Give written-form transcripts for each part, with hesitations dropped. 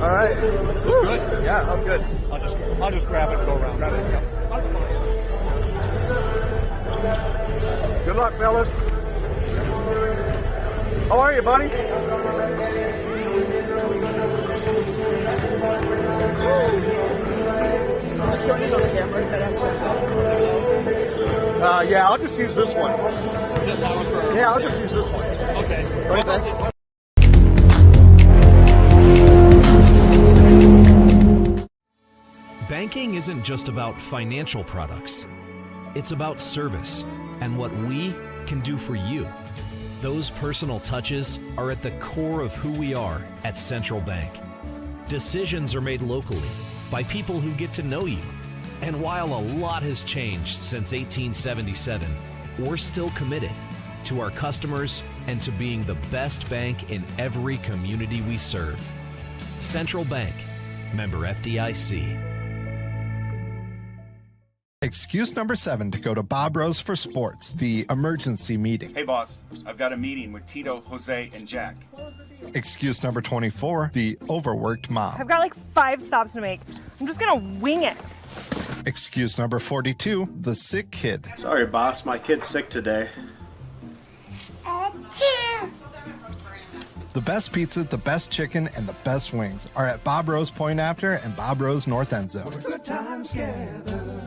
All right. Good? Yeah, that was good. I'll just grab it and go around. Good luck, fellas. How are you, buddy? Yeah, I'll just use this one. Yeah, I'll just use this one. Okay. What do you think? Banking isn't just about financial products. It's about service and what we can do for you. Those personal touches are at the core of who we are at Central Bank. Decisions are made locally by people who get to know you. And while a lot has changed since 1877, we're still committed to our customers and to being the best bank in every community we serve. Central Bank, member FDIC. Excuse number 7 to go to Bob Rose for sports, the emergency meeting. Hey, boss, I've got a meeting with Tito, Jose, and Jack. Excuse number 24, the overworked mom. I've got like 5 stops to make. I'm just gonna wing it. Excuse number 42, the sick kid. Sorry, boss, my kid's sick today. The best pizza, the best chicken, and the best wings are at Bob Rose Point After and Bob Rose North End Zone. Good times together.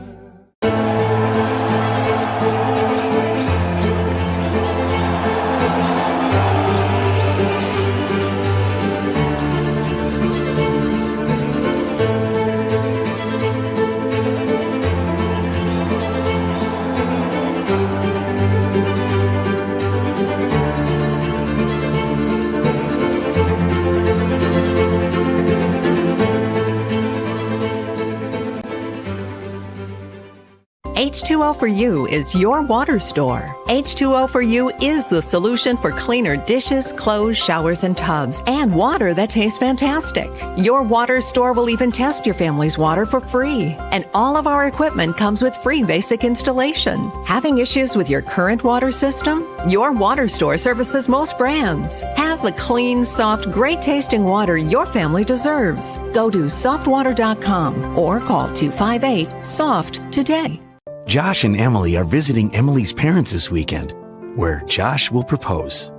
H2O for You is your water store. H2O for You is the solution for cleaner dishes, clothes, showers, and tubs, and water that tastes fantastic. Your water store will even test your family's water for free. And all of our equipment comes with free basic installation. Having issues with your current water system? Your water store services most brands. Have the clean, soft, great-tasting water your family deserves. Go to softwater.com or call 258-SOFT today. Josh and Emily are visiting Emily's parents this weekend, where Josh will propose.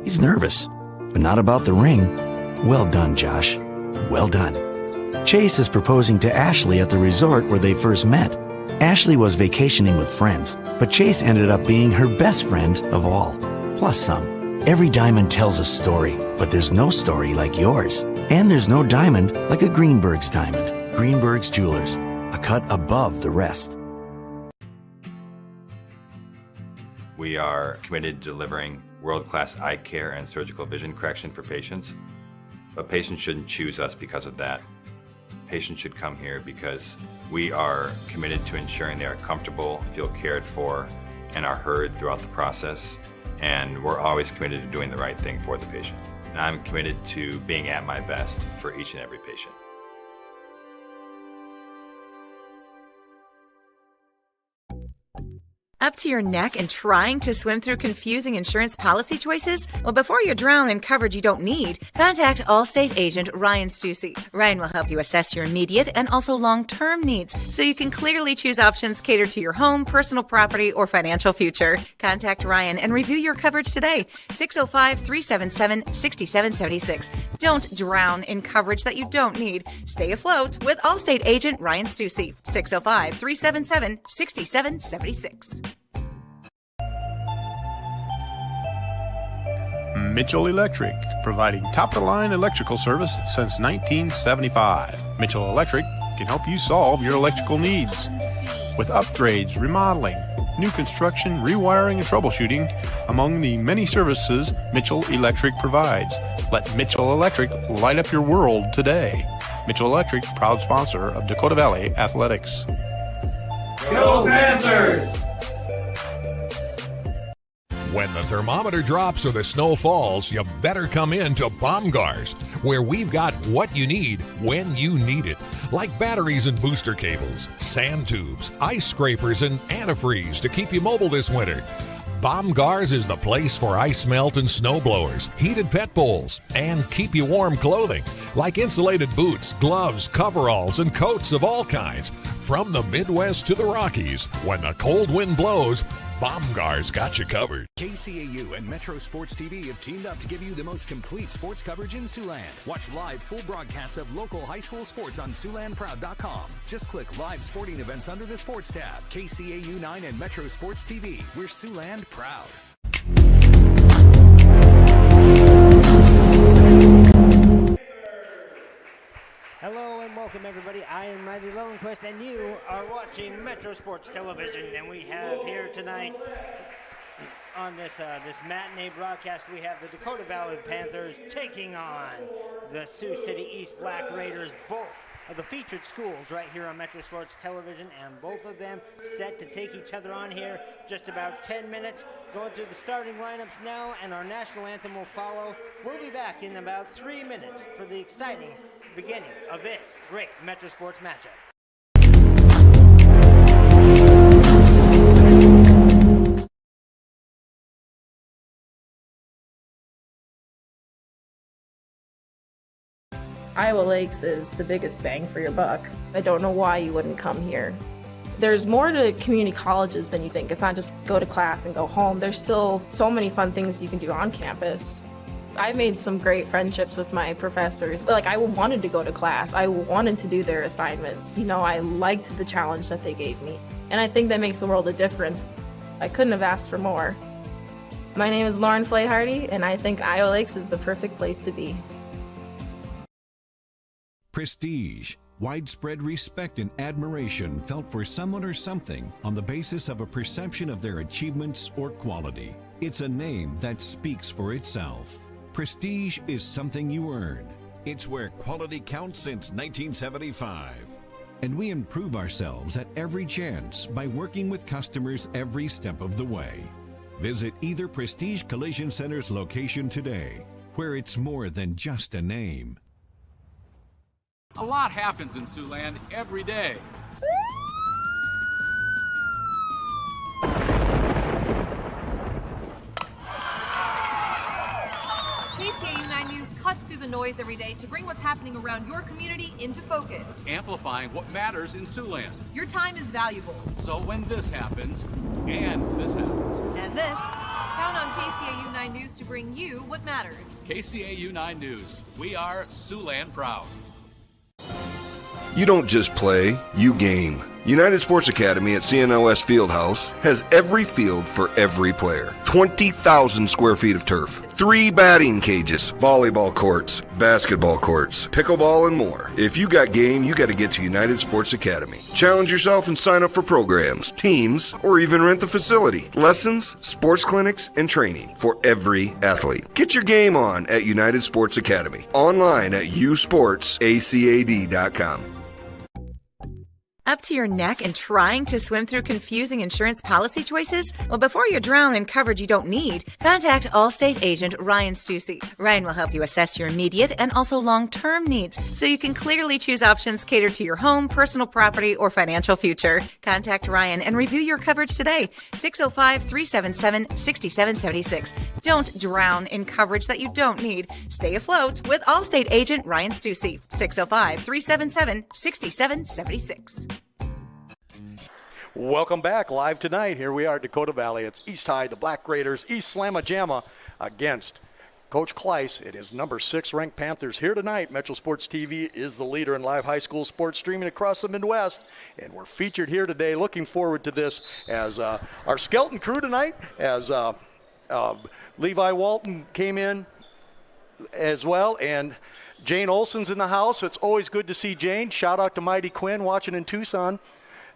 He's nervous, but not about the ring. Well done, Josh. Well done. Chase is proposing to Ashley at the resort where they first met. Ashley was vacationing with friends, but Chase ended up being her best friend of all, plus some. Every diamond tells a story, but there's no story like yours. And there's no diamond like a Greenberg's diamond. Greenberg's Jewelers, a cut above the rest. We are committed to delivering world-class eye care and surgical vision correction for patients. But patients shouldn't choose us because of that. Patients should come here because we are committed to ensuring they are comfortable, feel cared for, and are heard throughout the process. And we're always committed to doing the right thing for the patient. And I'm committed to being at my best for each and every patient. Up to your neck and trying to swim through confusing insurance policy choices? Well, before you drown in coverage you don't need, contact Allstate agent Ryan Stussy. Ryan will help you assess your immediate and also long-term needs so you can clearly choose options catered to your home, personal property, or financial future. Contact Ryan and review your coverage today. 605-377-6776. Don't drown in coverage that you don't need. Stay afloat with Allstate agent Ryan Stussy. 605-377-6776. Mitchell Electric, providing top-of-the-line electrical service since 1975. Mitchell Electric can help you solve your electrical needs with upgrades, remodeling, new construction, rewiring, and troubleshooting among the many services Mitchell Electric provides. Let Mitchell Electric light up your world today. Mitchell Electric, proud sponsor of Dakota Valley Athletics. Go Panthers! When the thermometer drops or the snow falls, you better come in to Baumgars, where we've got what you need when you need it. Like batteries and booster cables, sand tubes, ice scrapers, and antifreeze to keep you mobile this winter. Baumgars is the place for ice melt and snow blowers, heated pet bowls, and keep you warm clothing like insulated boots, gloves, coveralls, and coats of all kinds. From the Midwest to the Rockies, when the cold wind blows, Baumgars got you covered. KCAU and Metro Sports TV have teamed up to give you the most complete sports coverage in Siouxland. Watch live full broadcasts of local high school sports on SiouxlandProud.com. Just click Live Sporting Events under the Sports tab. KCAU 9 and Metro Sports TV. We're Siouxland proud. Hello and welcome everybody. I am Riley Lowenquist and you are watching Metro Sports Television, and we have here tonight on this matinee broadcast, we have the Dakota Valley Panthers taking on the Sioux City East Black Raiders, both of the featured schools right here on Metro Sports Television, and both of them set to take each other on here just about 10 minutes. Going through the starting lineups now, and our national anthem will follow. We'll be back in about 3 minutes for the exciting beginning of this great Metro Sports matchup. Iowa Lakes is the biggest bang for your buck. I don't know why you wouldn't come here. There's more to community colleges than you think. It's not just go to class and go home. There's still so many fun things you can do on campus. I made some great friendships with my professors. Like, I wanted to go to class. I wanted to do their assignments. You know, I liked the challenge that they gave me. And I think that makes a world of difference. I couldn't have asked for more. My name is Lauren Flayhardy, and I think Iowa Lakes is the perfect place to be. Prestige. Widespread respect and admiration felt for someone or something on the basis of a perception of their achievements or quality. It's a name that speaks for itself. Prestige is something you earn. It's where quality counts since 1975. And we improve ourselves at every chance by working with customers every step of the way. Visit either Prestige Collision Center's location today, where it's more than just a name. A lot happens in Siouxland every day. KCAU 9 News cuts through the noise every day to bring what's happening around your community into focus. Amplifying what matters in Siouxland. Your time is valuable. So when this happens, and this happens, and this, count on KCAU 9 News to bring you what matters. KCAU 9 News. We are Siouxland proud. You don't just play, you game. United Sports Academy at CNOS Fieldhouse has every field for every player. 20,000 square feet of turf, 3 batting cages, volleyball courts, basketball courts, pickleball, and more. If you got game, you got to get to United Sports Academy. Challenge yourself and sign up for programs, teams, or even rent the facility. Lessons, sports clinics, and training for every athlete. Get your game on at United Sports Academy. Online at usportsacad.com. Up to your neck and trying to swim through confusing insurance policy choices? Well, before you drown in coverage you don't need, contact Allstate agent Ryan Stussy. Ryan will help you assess your immediate and also long-term needs so you can clearly choose options catered to your home, personal property, or financial future. Contact Ryan and review your coverage today. 605-377-6776. Don't drown in coverage that you don't need. Stay afloat with Allstate agent Ryan Stussy. 605-377-6776. Welcome back live tonight. Here we are at Dakota Valley. It's East High, the Black Raiders, East Slamma-Jamma against Coach Kleiss. It is number 6 ranked Panthers here tonight. Metro Sports TV is the leader in live high school sports streaming across the Midwest. And we're featured here today. Looking forward to this as our skeleton crew tonight, as Levi Walton came in as well. And Jane Olson's in the house. It's always good to see Jane. Shout out to Mighty Quinn watching in Tucson.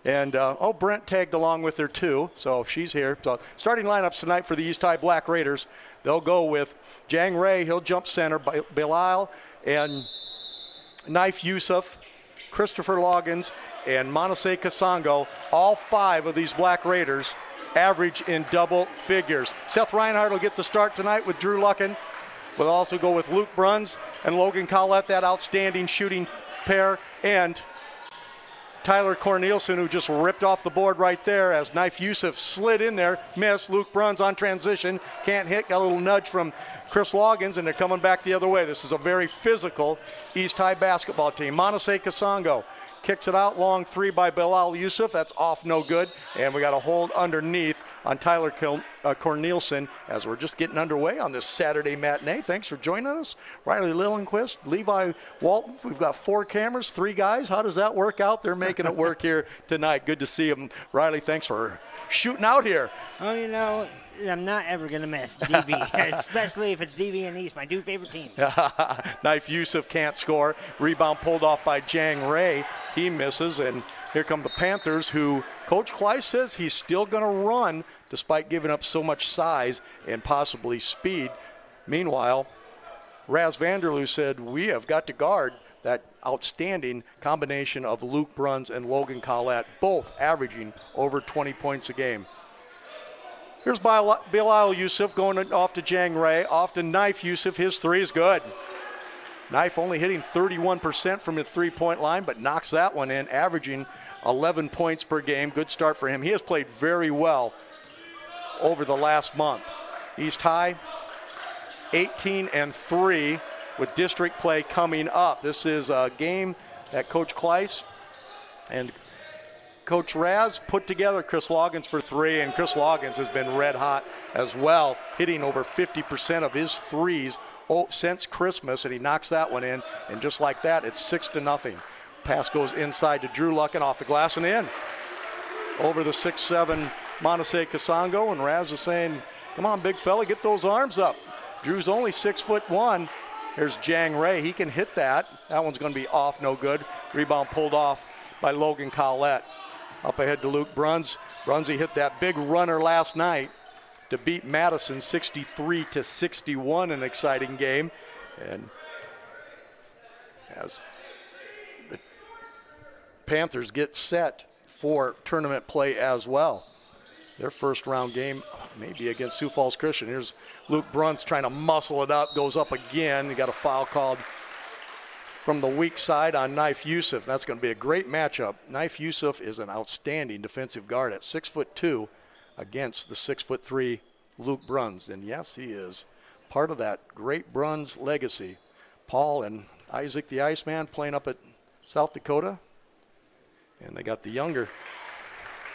And, Brent tagged along with her too, so she's here. So starting lineups tonight for the East High Black Raiders. They'll go with Jang Ray, he'll jump center, Bilal and Naif Yusuf, Christopher Loggins, and Manase Kasango. All 5 of these Black Raiders average in double figures. Seth Reinhardt will get the start tonight with Drew Luckin. We'll also go with Luke Bruns and Logan Collette, that outstanding shooting pair. And Tyler Cornelison, who just ripped off the board right there as Knife Yusuf slid in there, missed. Luke Bruns on transition, can't hit, got a little nudge from Chris Loggins, and they're coming back the other way. This is a very physical East High basketball team. Monose Kasongo kicks it out, long three by Bilal Yusuf. That's off, no good. And we got a hold underneath on Tyler Cornelison as we're just getting underway on this Saturday matinee. Thanks for joining us. Riley Lillenquist, Levi Walton. We've got 4 cameras, 3 guys. How does that work out? They're making it work here tonight. Good to see them. Riley, thanks for shooting out here. Well, you know, I'm not ever going to miss DV, especially if it's DV and East, my 2 favorite teams. Knife Yusuf can't score. Rebound pulled off by Jang Ray. He misses, and here come the Panthers, who Coach Kleiss says he's still going to run despite giving up so much size and possibly speed. Meanwhile, Raz Vanderloo said, we have got to guard that outstanding combination of Luke Bruns and Logan Collette, both averaging over 20 points a game. Here's Bilal Yusuf going off to Jang Ray, off to Knife Yusuf. His 3 is good. Knife only hitting 31% from the three-point line, but knocks that one in, averaging 11 points per game. Good start for him. He has played very well over the last month. East High, 18-3 with district play coming up. This is a game that Coach Kleiss and Coach Raz put together. Chris Loggins for 3, and Chris Loggins has been red hot as well, hitting over 50% of his threes since Christmas, and he knocks that one in, and just like that, it's 6-0. Pass goes inside to Drew Luckin, off the glass and in. Over the 6'7" Monose Kasongo, and Raz is saying, come on, big fella, get those arms up. Drew's only 6'1". Here's Jang Ray, he can hit that. That one's going to be off, no good. Rebound pulled off by Logan Collette. Up ahead to Luke Bruns. Brunsy hit that big runner last night to beat Madison 63-61, an exciting game. And as the Panthers get set for tournament play as well. Their first round game may be against Sioux Falls Christian. Here's Luke Bruns trying to muscle it up, goes up again. He got a foul called from the weak side on Knife Yusuf. That's going to be a great matchup. Knife Yusuf is an outstanding defensive guard at 6'2" against the 6'3" Luke Bruns. And yes, he is part of that great Bruns legacy. Paul and Isaac the Iceman playing up at South Dakota. And they got the younger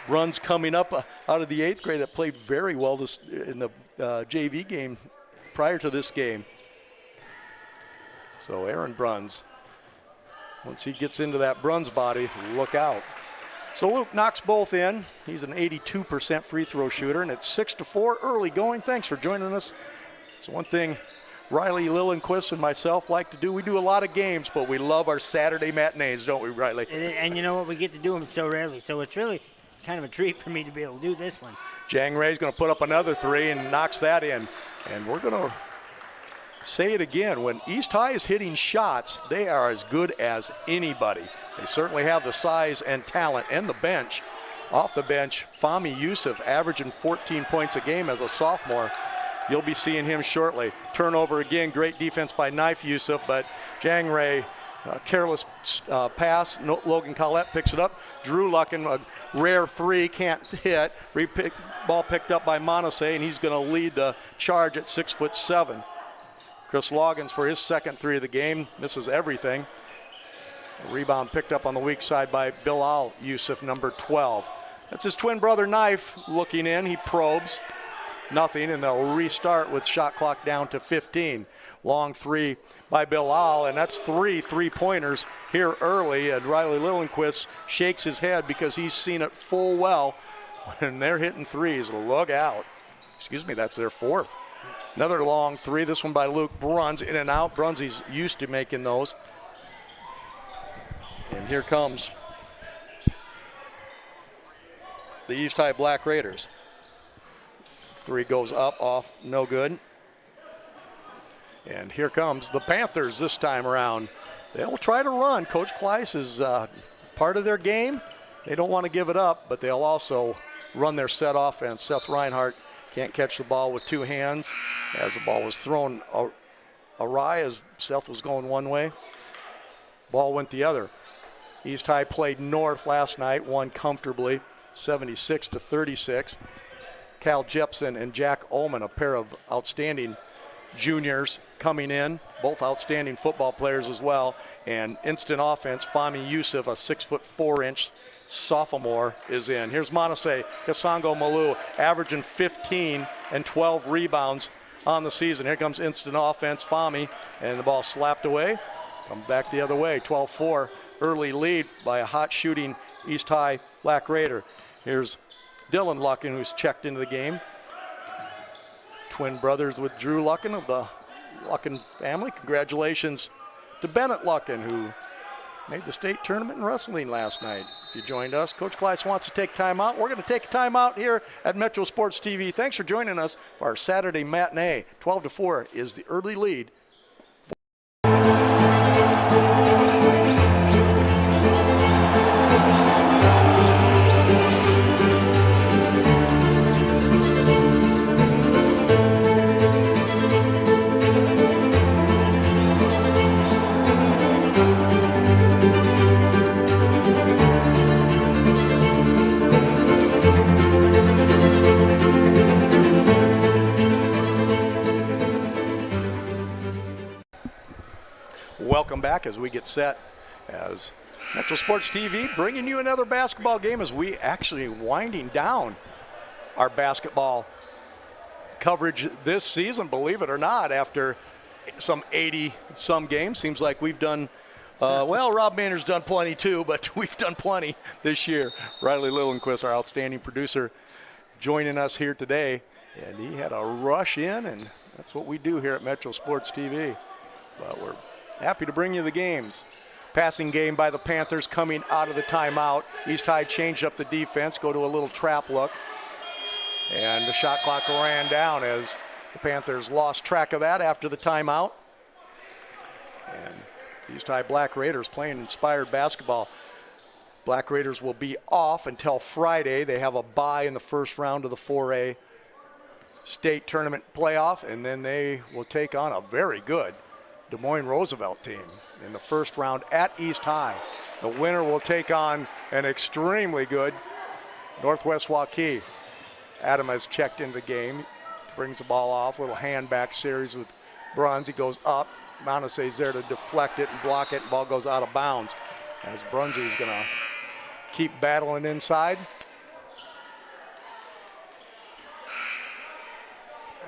Bruns coming up out of the 8th grade that played very well in the JV game prior to this game. So Aaron Bruns, once he gets into that Bruns body, look out. So Luke knocks both in. He's an 82% free throw shooter, and it's 6-4 early going. Thanks for joining us. It's one thing Riley Lillenquist and myself like to do. We do a lot of games, but we love our Saturday matinees, don't we, Riley? And you know what? We get to do them so rarely, so it's really kind of a treat for me to be able to do this one. Jang Ray's going to put up another 3 and knocks that in. And we're going to say it again. When East High is hitting shots, they are as good as anybody. They certainly have the size and talent and the bench. Off the bench, Fahmy Yusuf averaging 14 points a game as a sophomore. You'll be seeing him shortly. Turnover again, great defense by Knife Yusuf, but Jang Ray, careless pass. Logan Collette picks it up. Drew Luckin, a rare 3, can't hit. Ball picked up by Monose, and he's going to lead the charge at 6'7". Chris Loggins for his second 3 of the game. Misses everything. A rebound picked up on the weak side by Bilal Yusuf, number 12. That's his twin brother Knife looking in. He probes. Nothing, and they'll restart with shot clock down to 15. Long 3 by Bilal, and that's 3 3-pointers here early. And Riley Lillenquist shakes his head because he's seen it full well when they're hitting 3s. Look out. Excuse me, that's their 4th. Another long 3, this one by Luke Bruns, in and out. Brunsy's used to making those. And here comes the East High Black Raiders. 3 goes up, off, no good. And here comes the Panthers this time around. They'll try to run. Coach Kleiss is part of their game. They don't want to give it up, but they'll also run their set offense. Seth Reinhardt can't catch the ball with 2 hands as the ball was thrown awry as Seth was going one way. Ball went the other. East High played North last night, won comfortably, 76-36. Cal Jepson and Jack Ullman, a pair of outstanding juniors coming in, both outstanding football players as well. And instant offense, Fahmi Yusuf, a 6'4" sophomore, is in. Here's Monase Kasango Malu, averaging 15 and 12 rebounds on the season. Here comes instant offense, Fahmi, and the ball slapped away. Come back the other way, 12-4, early lead by a hot shooting East High Black Raider. Here's Dylan Luckin, who's checked into the game. Twin brothers with Drew Luckin of the Luckin family. Congratulations to Bennett Luckin, who made the state tournament in wrestling last night. If you joined us, Coach Kleiss wants to take time out. We're going to take a time out here at Metro Sports TV. Thanks for joining us for our Saturday matinee. 12-4 is the early lead. Welcome back as we get set as Metro Sports TV bringing you another basketball game as we actually winding down our basketball coverage this season, believe it or not, after some 80-some games. Seems like we've done, well, Rob Maynard's done plenty too, but we've done plenty this year. Riley Lillenquist, our outstanding producer, joining us here today, and he had a rush in, and that's what we do here at Metro Sports TV. But we're happy to bring you the games. Passing game by the Panthers coming out of the timeout. East High changed up the defense, go to a little trap look. And the shot clock ran down as the Panthers lost track of that after the timeout. And East High Black Raiders playing inspired basketball. Black Raiders will be off until Friday. They have a bye in the first round of the 4A state tournament playoff, and then they will take on a very good Des Moines Roosevelt team in the first round at East High. The winner will take on an extremely good Northwest Waukee. Adam has checked into the game, brings the ball off, little hand back series with Bruns. He goes up, Montesey's there to deflect it and block it, and ball goes out of bounds as Brunsy's gonna keep battling inside.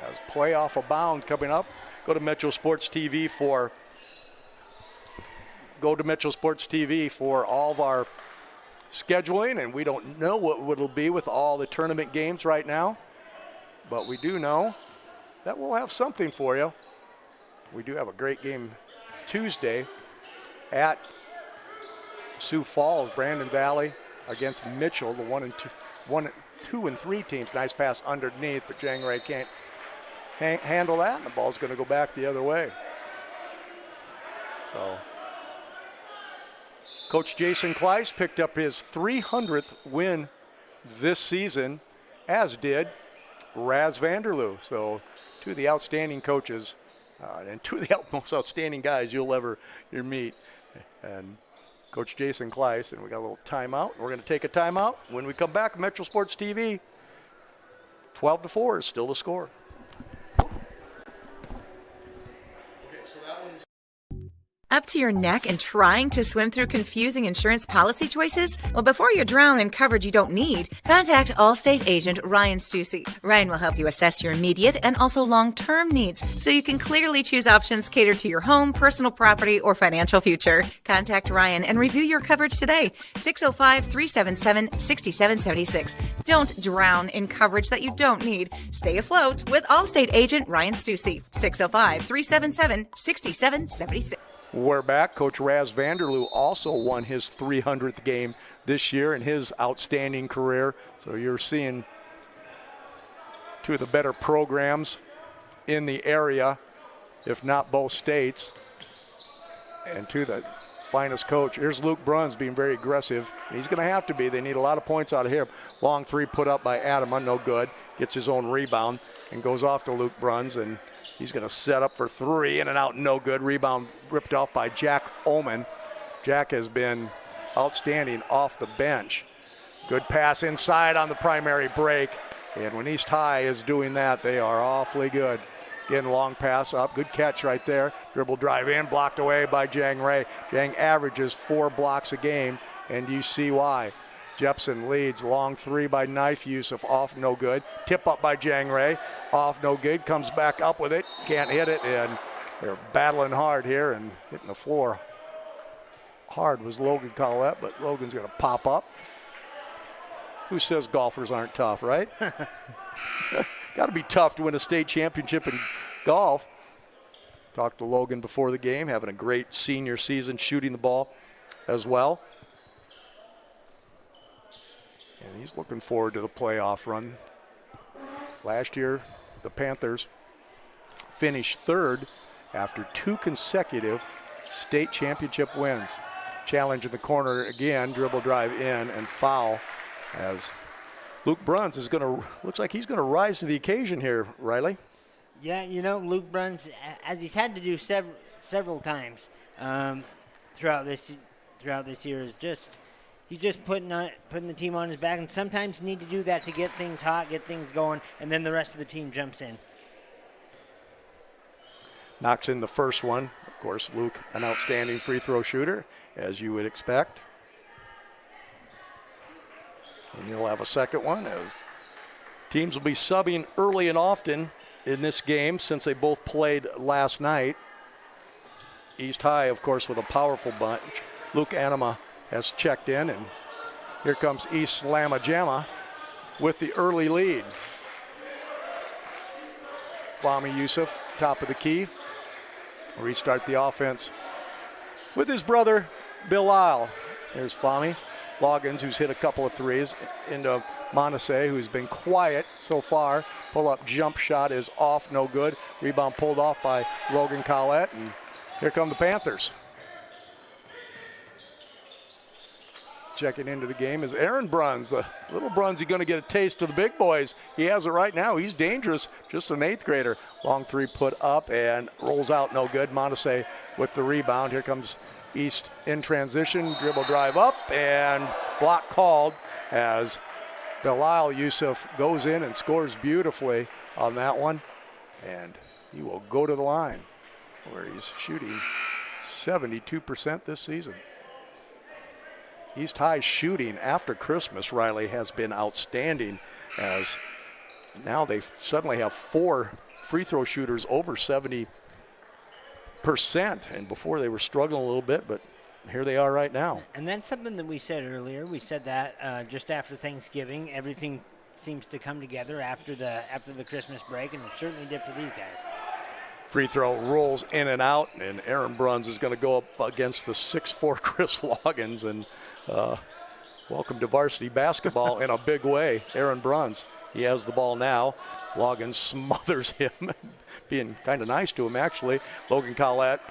As play off a bound coming up. Go to Metro Sports TV for all of our scheduling, and we don't know what it'll be with all the tournament games right now, but we do know that we'll have something for you. We do have a great game Tuesday at Sioux Falls, Brandon Valley against Mitchell, the 1, 2, and 3 teams. Nice pass underneath, but Jang Ray can't handle that, and the ball's going to go back the other way. So Coach Jason Kleiss picked up his 300th win this season, as did Raz Vanderloo. So two of the outstanding coaches and two of the most outstanding guys you'll ever meet. And Coach Jason Kleiss, and we got a little timeout. We're going to take a timeout. When we come back, Metro Sports TV, 12-4 is still the score. Up to your neck and trying to swim through confusing insurance policy choices? Well, before you drown in coverage you don't need, contact Allstate agent Ryan Stussy. Ryan will help you assess your immediate and also long-term needs so you can clearly choose options catered to your home, personal property, or financial future. Contact Ryan and review your coverage today. 605-377-6776. Don't drown in coverage that you don't need. Stay afloat with Allstate agent Ryan Stussy. 605-377-6776. We're back. Coach Raz Vanderloo also won his 300th game this year in his outstanding career. So you're seeing two of the better programs in the area, if not both states, and two of the finest coach. Here's Luke Bruns being very aggressive. He's going to have to be. They need a lot of points out of him. Long three put up by Adam, no good. Gets his own rebound and goes off to Luke Bruns, and he's going to set up for three, in and out, no good. Rebound ripped off by Jack Ullman. Jack has been outstanding off the bench. Good pass inside on the primary break. And when East High is doing that, they are awfully good. Again, long pass up. Good catch right there. Dribble drive in, blocked away by Jang Ray. Jang averages 4 blocks a game, and you see why. Jepson leads. Long 3 by Knife Yusuf. Off, no good. Tip up by Jang Ray. Off, no good. Comes back up with it. Can't hit it, and they're battling hard here and hitting the floor. Hard was Logan Collette, but Logan's going to pop up. Who says golfers aren't tough, right? Got to be tough to win a state championship in golf. Talked to Logan before the game, having a great senior season, shooting the ball as well. And he's looking forward to the playoff run. Last year, the Panthers finished 3rd after 2 consecutive state championship wins. Challenge in the corner again, dribble drive in and foul as Luke Bruns is looks like he's going to rise to the occasion here, Riley. Yeah, you know, Luke Bruns, as he's had to do several times throughout this year, he's just putting the team on his back, and sometimes you need to do that to get things hot, get things going, and then the rest of the team jumps in. Knocks in the first one. Of course, Luke, an outstanding free throw shooter, as you would expect. And you'll have a second one as teams will be subbing early and often in this game since they both played last night. East High, of course, with a powerful bunch. Luke Anima has checked in, and here comes East Slamma-Jamma with the early lead. Fahmy Yusuf, top of the key. Restart the offense with his brother, Bilal. Here's Fahmy. Loggins, who's hit a couple of threes, into Manasseh, who's been quiet so far. Pull-up jump shot is off, no good. Rebound pulled off by Logan Collette, and here come the Panthers. Checking into the game is Aaron Bruns. The little Bruns, he's going to get a taste of the big boys. He has it right now. He's dangerous, just an 8th grader. Long 3 put up and rolls out, no good. Manasseh with the rebound. Here comes East in transition, dribble drive up, and block called as Bilal Yusuf goes in and scores beautifully on that one. And he will go to the line where he's shooting 72% this season. East High shooting after Christmas, Riley, has been outstanding as now they suddenly have 4 free throw shooters over 70%. And before they were struggling a little bit, but here they are right now. And that's something that we said earlier. We said that just after Thanksgiving, everything seems to come together after the Christmas break, and it certainly did for these guys. Free throw rolls in and out, and Aaron Bruns is going to go up against the 6'4" Chris Loggins, and welcome to varsity basketball in a big way. Aaron Bruns, he has the ball now. Loggins smothers him, being kind of nice to him, actually. Logan Collette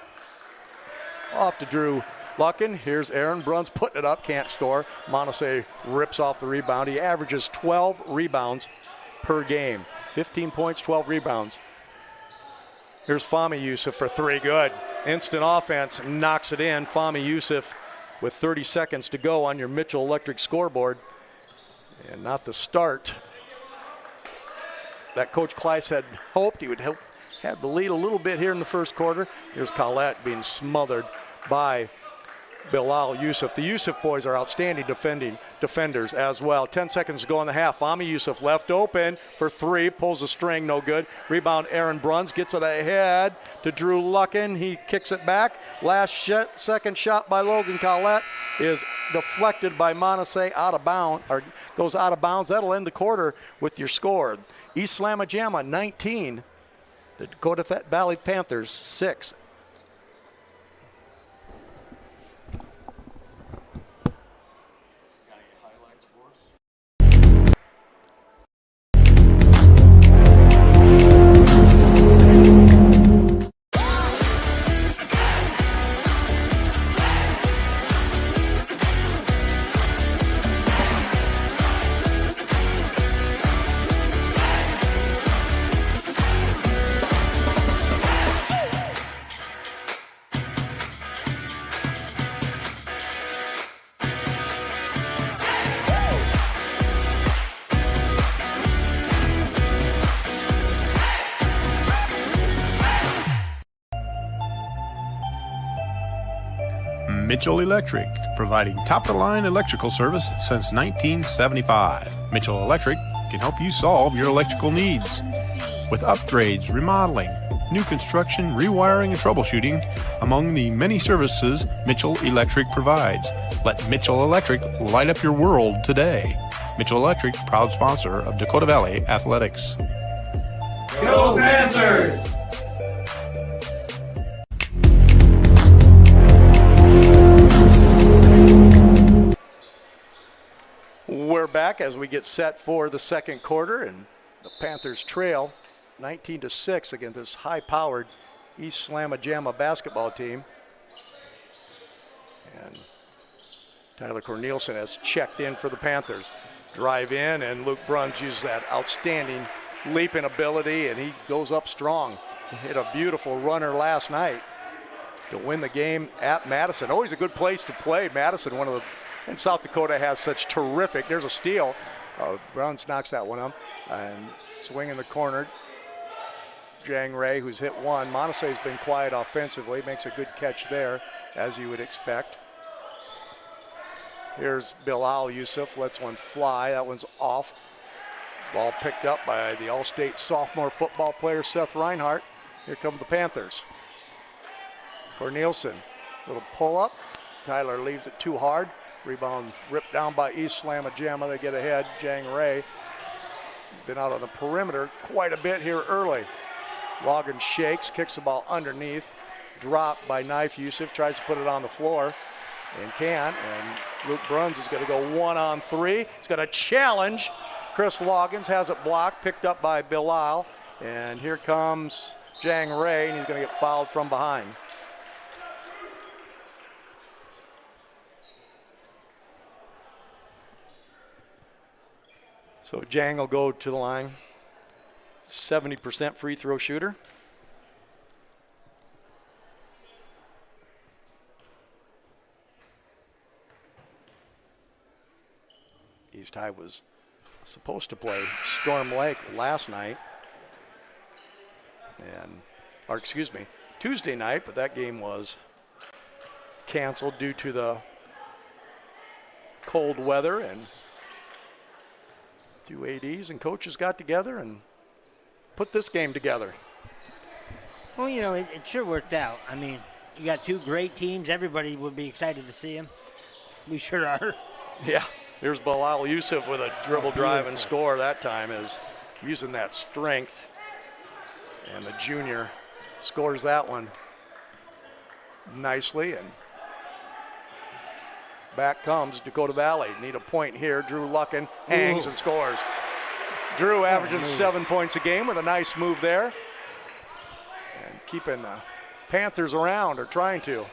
off to Drew Luckin. Here's Aaron Bruns putting it up, can't score. Manasseh rips off the rebound. He averages 12 rebounds per game. 15 points, 12 rebounds. Here's Fahmy Yusuf for 3, good. Instant offense, knocks it in. Fahmy Yusuf with 30 seconds to go on your Mitchell Electric scoreboard. And not the start that Coach Kleiss had hoped. He would had the lead a little bit here in the first quarter. Here's Collette being smothered by Bilal Yusuf. The Yusuf boys are outstanding defenders as well. 10 seconds to go in the half. Fahmy Yusuf left open for 3, pulls a string, no good. Rebound, Aaron Bruns gets it ahead to Drew Luckin. He kicks it back. Second shot by Logan Collette is deflected by Manasseh out of bounds, or goes out of bounds. That'll end the quarter with your score. East Slamma-Jamma 19, the Dakota Valley Panthers 6. Mitchell Electric, providing top-of-the-line electrical service since 1975. Mitchell Electric can help you solve your electrical needs with upgrades, remodeling, new construction, rewiring, and troubleshooting among the many services Mitchell Electric provides. Let Mitchell Electric light up your world today. Mitchell Electric, proud sponsor of Dakota Valley Athletics. Go Panthers! We're back as we get set for the second quarter, and the Panthers trail 19-6 against this high-powered East Slamma-Jamma basketball team. And Tyler Cornelison has checked in for the Panthers. Drive in, and Luke Bruns uses that outstanding leaping ability, and he goes up strong. He hit a beautiful runner last night to win the game at Madison. Always a good place to play. Madison, one of the, and South Dakota has such terrific, there's a steal. Bruns knocks that one up, and swing in the corner. Jang Ray, who's hit one. Montesey's been quiet offensively, makes a good catch there, as you would expect. Here's Bilal Yusuf, lets one fly. That one's off. Ball picked up by the All-State sophomore football player Seth Reinhardt. Here come the Panthers. Cornelison, little pull-up. Tyler leaves it too hard. Rebound ripped down by East Slamma-Jamma. They get ahead. Jang Ray, he's been out on the perimeter quite a bit here early. Logan shakes, kicks the ball underneath. Dropped by Knife Yusuf, tries to put it on the floor and can't. And Luke Bruns is going to go 1-on-3. He's going to challenge. Chris Loggins has it blocked, picked up by Bilal. And here comes Jang Ray, and he's going to get fouled from behind. So Jang will go to the line. 70% free throw shooter. East High was supposed to play Storm Lake last night, Tuesday night, but that game was canceled due to the cold weather, and two ADs and coaches got together and put this game together. Well, you know, it sure worked out. I mean, you got two great teams. Everybody would be excited to see them. We sure are. Yeah. Here's Bilal Yusuf with a dribble drive and score. That time is using that strength. And the junior scores that one nicely. And back comes Dakota Valley. Need a point here. Drew Luckin hangs and scores. Drew averaging 7 points a game with a nice move there. And keeping the Panthers around, or trying to.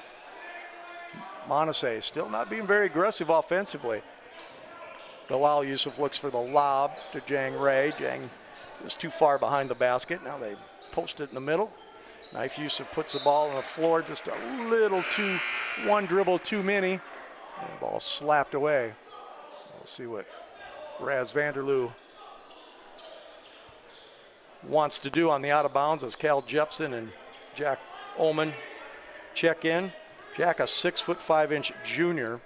Montesey still not being very aggressive offensively. Bilal Yusuf looks for the lob to Jang Ray. Jang is too far behind the basket. Now they post it in the middle. Knife Yusuf puts the ball on the floor just a little too, one dribble too many. And the ball slapped away. We'll see what Raz Vanderloo wants to do on the out of bounds as Cal Jepson and Jack Ullman check in. Jack, a 6'5" junior.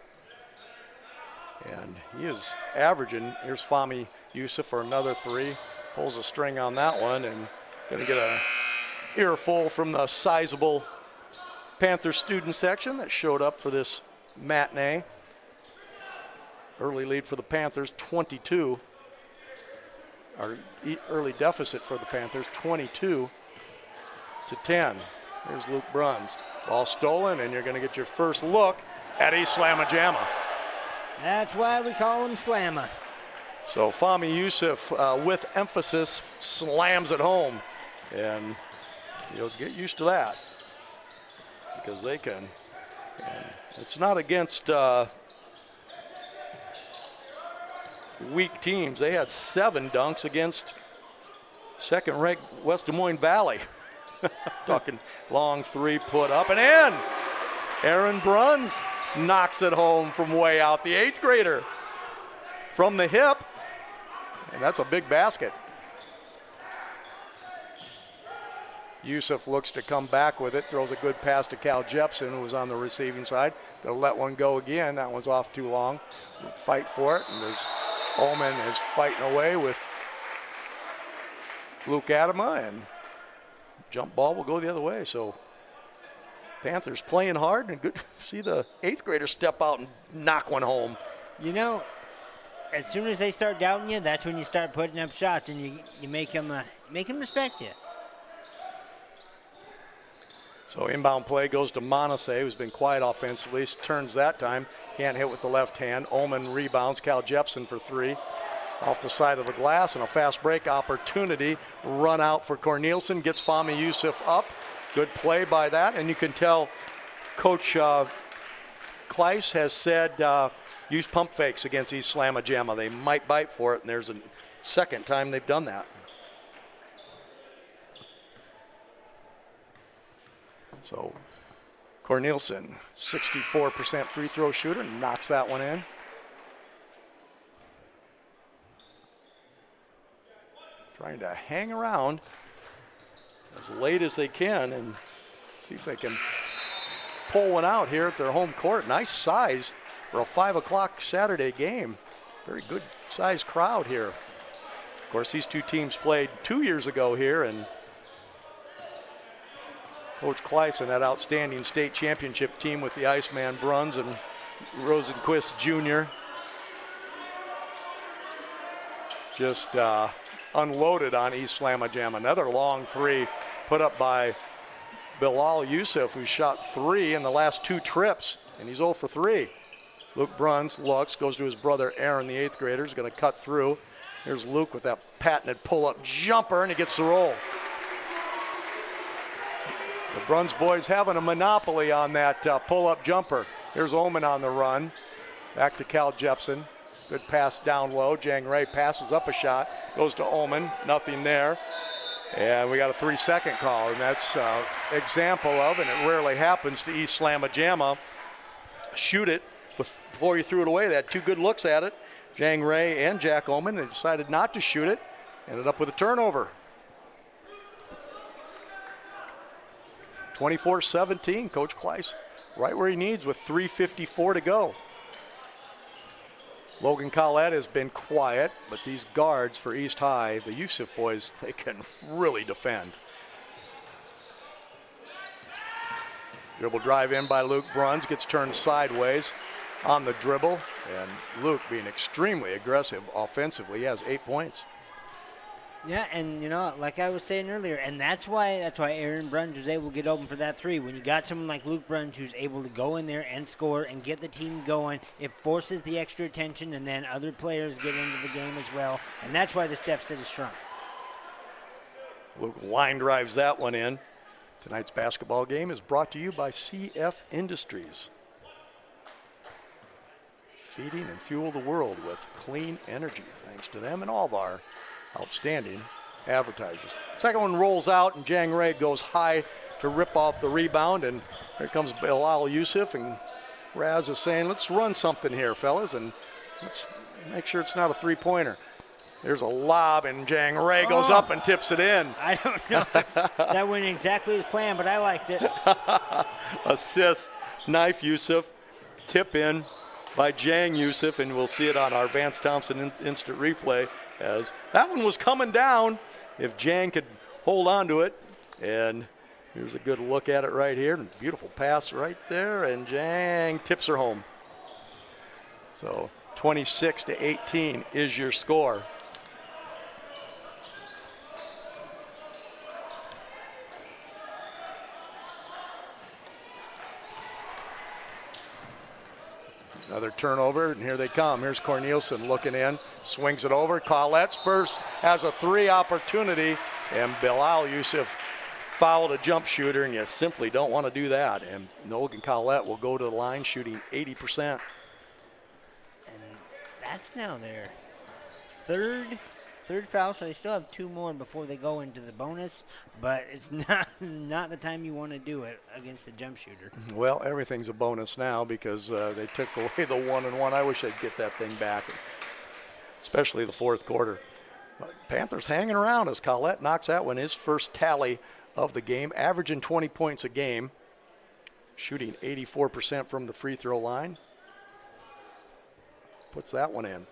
And he is averaging, here's Fahmy Yusuf for another three. Pulls a string on that one and gonna get a earful from the sizable Panther student section that showed up for this matinee. Early lead for the Panthers, 22. Or early deficit for the Panthers, 22-10. Here's Luke Bruns. Ball stolen, and you're gonna get your first look at East Slamma-Jamma. That's why we call him Slamma. So Fahmy Yusuf, with emphasis, slams it home. And you'll get used to that because they can. And it's not against weak teams. They had 7 dunks against second-ranked West Des Moines Valley. Talking long three, put up and in. Aaron Bruns knocks it home from way out, the 8th grader. From the hip, and that's a big basket. Yusuf looks to come back with it, throws a good pass to Cal Jepson, who was on the receiving side. They'll let one go again. That one's off too long. Fight for it, and there's Ullman is fighting away with Luke Adama, and jump ball will go the other way. So Panthers playing hard, and good to see the 8th grader step out and knock one home. You know, as soon as they start doubting you, that's when you start putting up shots, and you make them respect you. So inbound play goes to Monase, who's been quiet offensively. Turns that time, can't hit with the left hand. Ullman rebounds. Cal Jepson for 3. Off the side of the glass, and a fast break opportunity. Run out for Cornelison, gets Fahmy Yusuf up. Good play by that, and you can tell Coach Kleiss has said use pump fakes against East Slamma-Jamma. They might bite for it, and there's a second time they've done that. So Cornelison, 64% free throw shooter, knocks that one in. Trying to hang around as late as they can and see if they can pull one out here at their home court. Nice size for a 5 o'clock Saturday game. Very good sized crowd here. Of course, these two teams played 2 years ago here, and Coach Kleiss and that outstanding state championship team with the Iceman Bruns and Rosenquist Jr. just unloaded on East Slamma-Jamma. Another long 3 put up by Bilal Yusuf, who shot 3 in the last 2 trips, and he's 0 for 3. Luke Bruns looks, goes to his brother Aaron, the 8th grader, is going to cut through. Here's Luke with that patented pull-up jumper, and he gets the roll. The Bruns boys having a monopoly on that pull-up jumper. Here's Ullman on the run. Back to Cal Jepson. Good pass down low. Jang Ray passes up a shot. Goes to Ullman. Nothing there. And we got a 3-second call. And that's an example of, and it rarely happens to East Slamma-Jamma, shoot it before you threw it away. They had 2 good looks at it. Jang Ray and Jack Ullman. They decided not to shoot it. Ended up with a turnover. 24-17, Coach Kleiss right where he needs with 3:54 to go. Logan Collette has been quiet, but these guards for East High, the Yusuf boys, they can really defend. Dribble drive in by Luke Bruns, gets turned sideways on the dribble, and Luke being extremely aggressive offensively. He has 8 points. Yeah, and you know, like I was saying earlier, and that's why Aaron Bruns was able to get open for that 3. When you got someone like Luke Bruns who's able to go in there and score and get the team going, it forces the extra attention, and then other players get into the game as well, and that's why this deficit is shrunk. Luke line drives that one in. Tonight's basketball game is brought to you by CF Industries. Feeding and fuel the world with clean energy, thanks to them and all of our outstanding advertisers. Second one rolls out, and Jang Ray goes high to rip off the rebound, and here comes Bilal Yusuf, and Raz is saying, let's run something here, fellas, and let's make sure it's not a 3-pointer. There's a lob, and Jang Ray goes up and tips it in. I don't know if that went exactly as planned, but I liked it. Assist, Knife Yusuf, tip in by Jang Yusuf, and we'll see it on our Vance Thompson instant replay, as that one was coming down if Jang could hold on to it. And here's a good look at it right here. Beautiful pass right there, and Jang tips her home. So 26-18 is your score. Another turnover, and here they come. Here's Cornelison looking in, swings it over. Collette's first has a 3 opportunity, and Bilal Yusuf fouled a jump shooter, and you simply don't want to do that. And Logan Collette will go to the line shooting 80%. And that's now their third foul, so they still have 2 more before they go into the bonus, but it's not the time you want to do it against a jump shooter. Well, everything's a bonus now because they took away the 1-and-1. I wish I'd get that thing back, especially the 4th quarter. But Panthers hanging around as Collette knocks that one, his first tally of the game, averaging 20 points a game, shooting 84% from the free throw line. Puts that one in.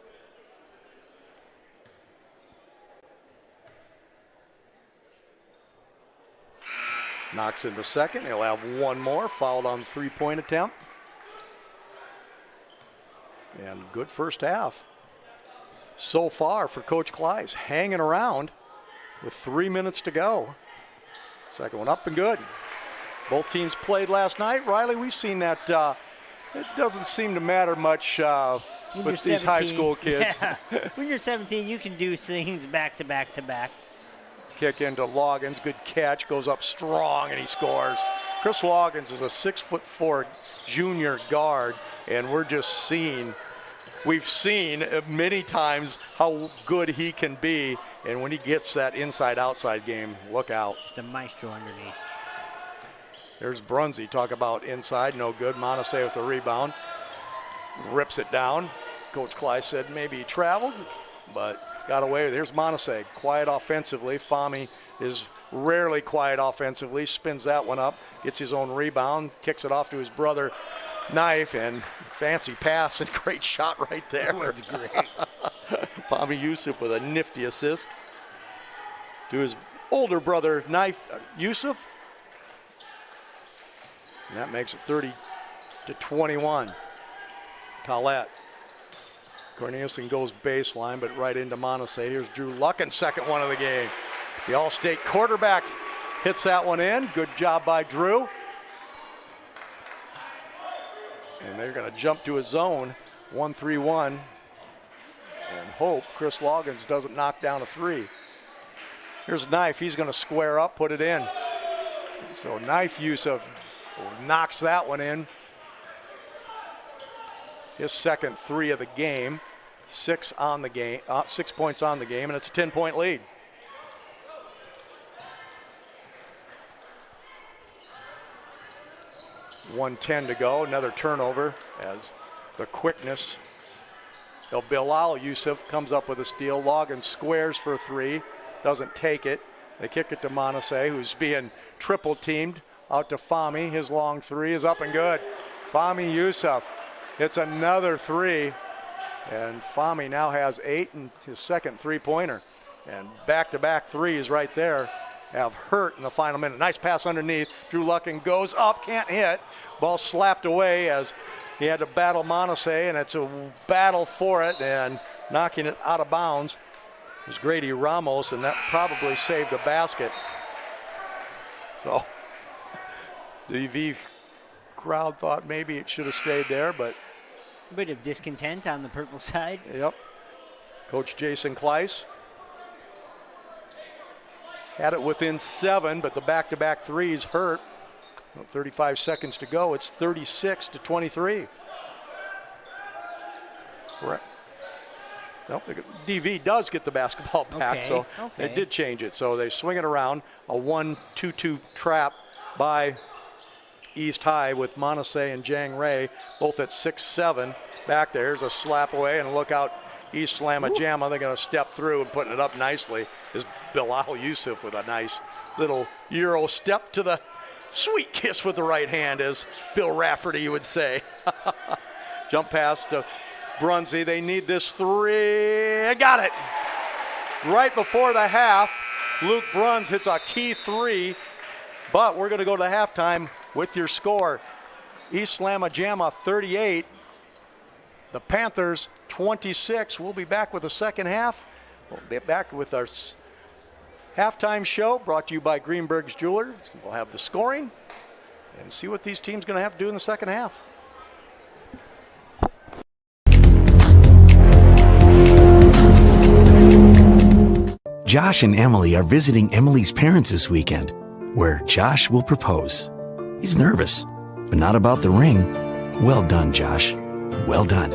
Knocks in the second. He'll have one more, fouled on the three-point attempt. And good first half so far for Coach Kleiss, hanging around with 3 minutes to go. Second one up and good. Both teams played last night. Riley, we've seen that. It doesn't seem to matter much with these high school kids. Yeah. When you're 17, you can do things back to back to back. Kick into Loggins, good catch, goes up strong, and he scores. Chris Loggins is a 6'4" junior guard, and we've seen many times how good he can be, and when he gets that inside-outside game, look out. Just a maestro underneath. There's Brunzy, talk about inside, no good. Monasay with the rebound, rips it down. Coach Kleiss said maybe he traveled, but got away. There's Monasay, quiet offensively. Fahmy is rarely quiet offensively, spins that one up, gets his own rebound, kicks it off to his brother Knife, and fancy pass and great shot right there. That was great. Fahmy Yusuf with a nifty assist to his older brother Knife Yusuf. And that makes it 30-21. Collette. Corneliuson goes baseline, but right into Monasay. Here's Drew Lucken, second one of the game. The All-State quarterback hits that one in. Good job by Drew. And they're going to jump to a zone, 1-3-1, and hope Chris Loggins doesn't knock down a three. Here's Knife. He's going to square up, put it in. So Knife Yusuf knocks that one in. His second three of the game. 6 on the game, 6 points on the game, and it's a 10-point lead. .110 to go, another turnover as the quickness. Bilal Yusuf comes up with a steal. Loggins squares for a three, doesn't take it. They kick it to Monasay, who's being triple teamed. Out to Fahmy, his long three is up and good. Fahmy Yusuf hits another three. And Fahmy now has 8 and his second three-pointer. And back-to-back threes right there have hurt in the final minute. Nice pass underneath. Drew Lucken goes up, can't hit. Ball slapped away as he had to battle Monasay, and it's a battle for it, and knocking it out of bounds was Grady Ramos, and that probably saved a basket. So the UV crowd thought maybe it should have stayed there, but a bit of discontent on the purple side. Yep. Coach Jason Kleiss had it within 7, but the back-to-back threes hurt. 35 seconds to go. It's 36-23. Right. Nope, DV does get the basketball back, so they did change it. So they swing it around, a 1-2-2 trap by East High with Monasay and Jang Ray, both at 6'7". Back there's a slap away, and look out, East Slamma-Jamma. They're going to step through and putting it up nicely is Bilal Yusuf with a nice little Euro step to the sweet kiss with the right hand, as Bill Rafferty would say. Jump pass to Brunzy. They need this three. I got it. Right before the half, Luke Bruns hits a key three, but we're going to go to halftime with your score. East Slamma-Jamma 38, the Panthers 26. We'll be back with the second half. We'll be back with our halftime show brought to you by Greenberg's Jewelers. We'll have the scoring and see what these teams are going to have to do in the second half. Josh and Emily are visiting Emily's parents this weekend, where Josh will propose. He's nervous, but not about the ring. Well done, Josh. Well done.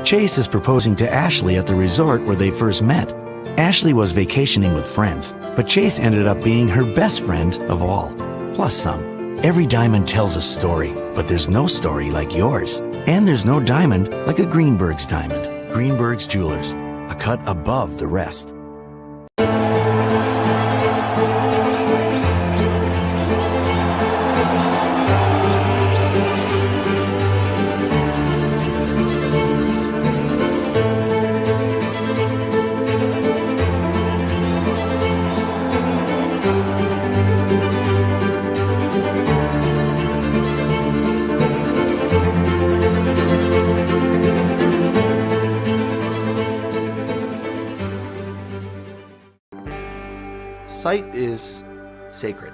Chase is proposing to Ashley at the resort where they first met. Ashley was vacationing with friends, but Chase ended up being her best friend of all, plus some. Every diamond tells a story, but there's no story like yours. And there's no diamond like a Greenberg's diamond. Greenberg's Jewelers, a cut above the rest. Sight is sacred.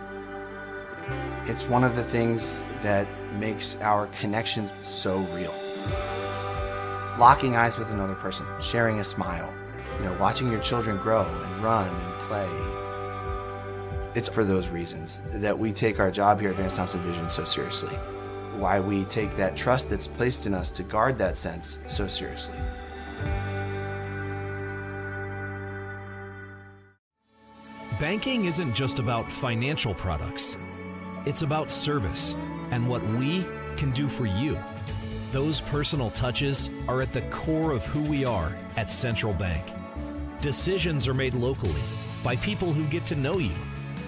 It's one of the things that makes our connections so real. Locking eyes with another person, sharing a smile, watching your children grow and run and play. It's for those reasons that we take our job here at Vance Thompson Vision so seriously. Why we take that trust that's placed in us to guard that sense so seriously. Banking isn't just about financial products. It's about service and what we can do for you. Those personal touches are at the core of who we are at Central Bank. Decisions are made locally by people who get to know you.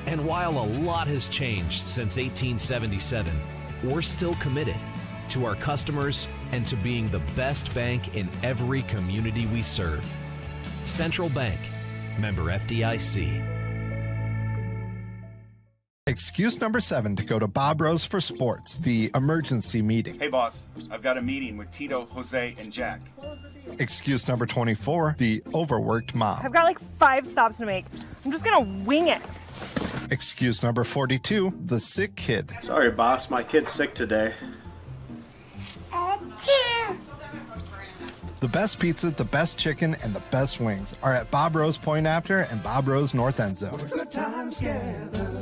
And while a lot has changed since 1877, we're still committed to our customers and to being the best bank in every community we serve. Central Bank, member FDIC. Excuse number 7 to go to Bob Rose for Sports, the emergency meeting. Hey, boss, I've got a meeting with Tito, Jose, and Jack. Excuse number 24, the overworked mom. I've got like 5 stops to make. I'm just gonna wing it. Excuse number 42, the sick kid. Sorry, boss, my kid's sick today. The best pizza, the best chicken, and the best wings are at Bob Rose Point After and Bob Rose North End Zone. Good times together.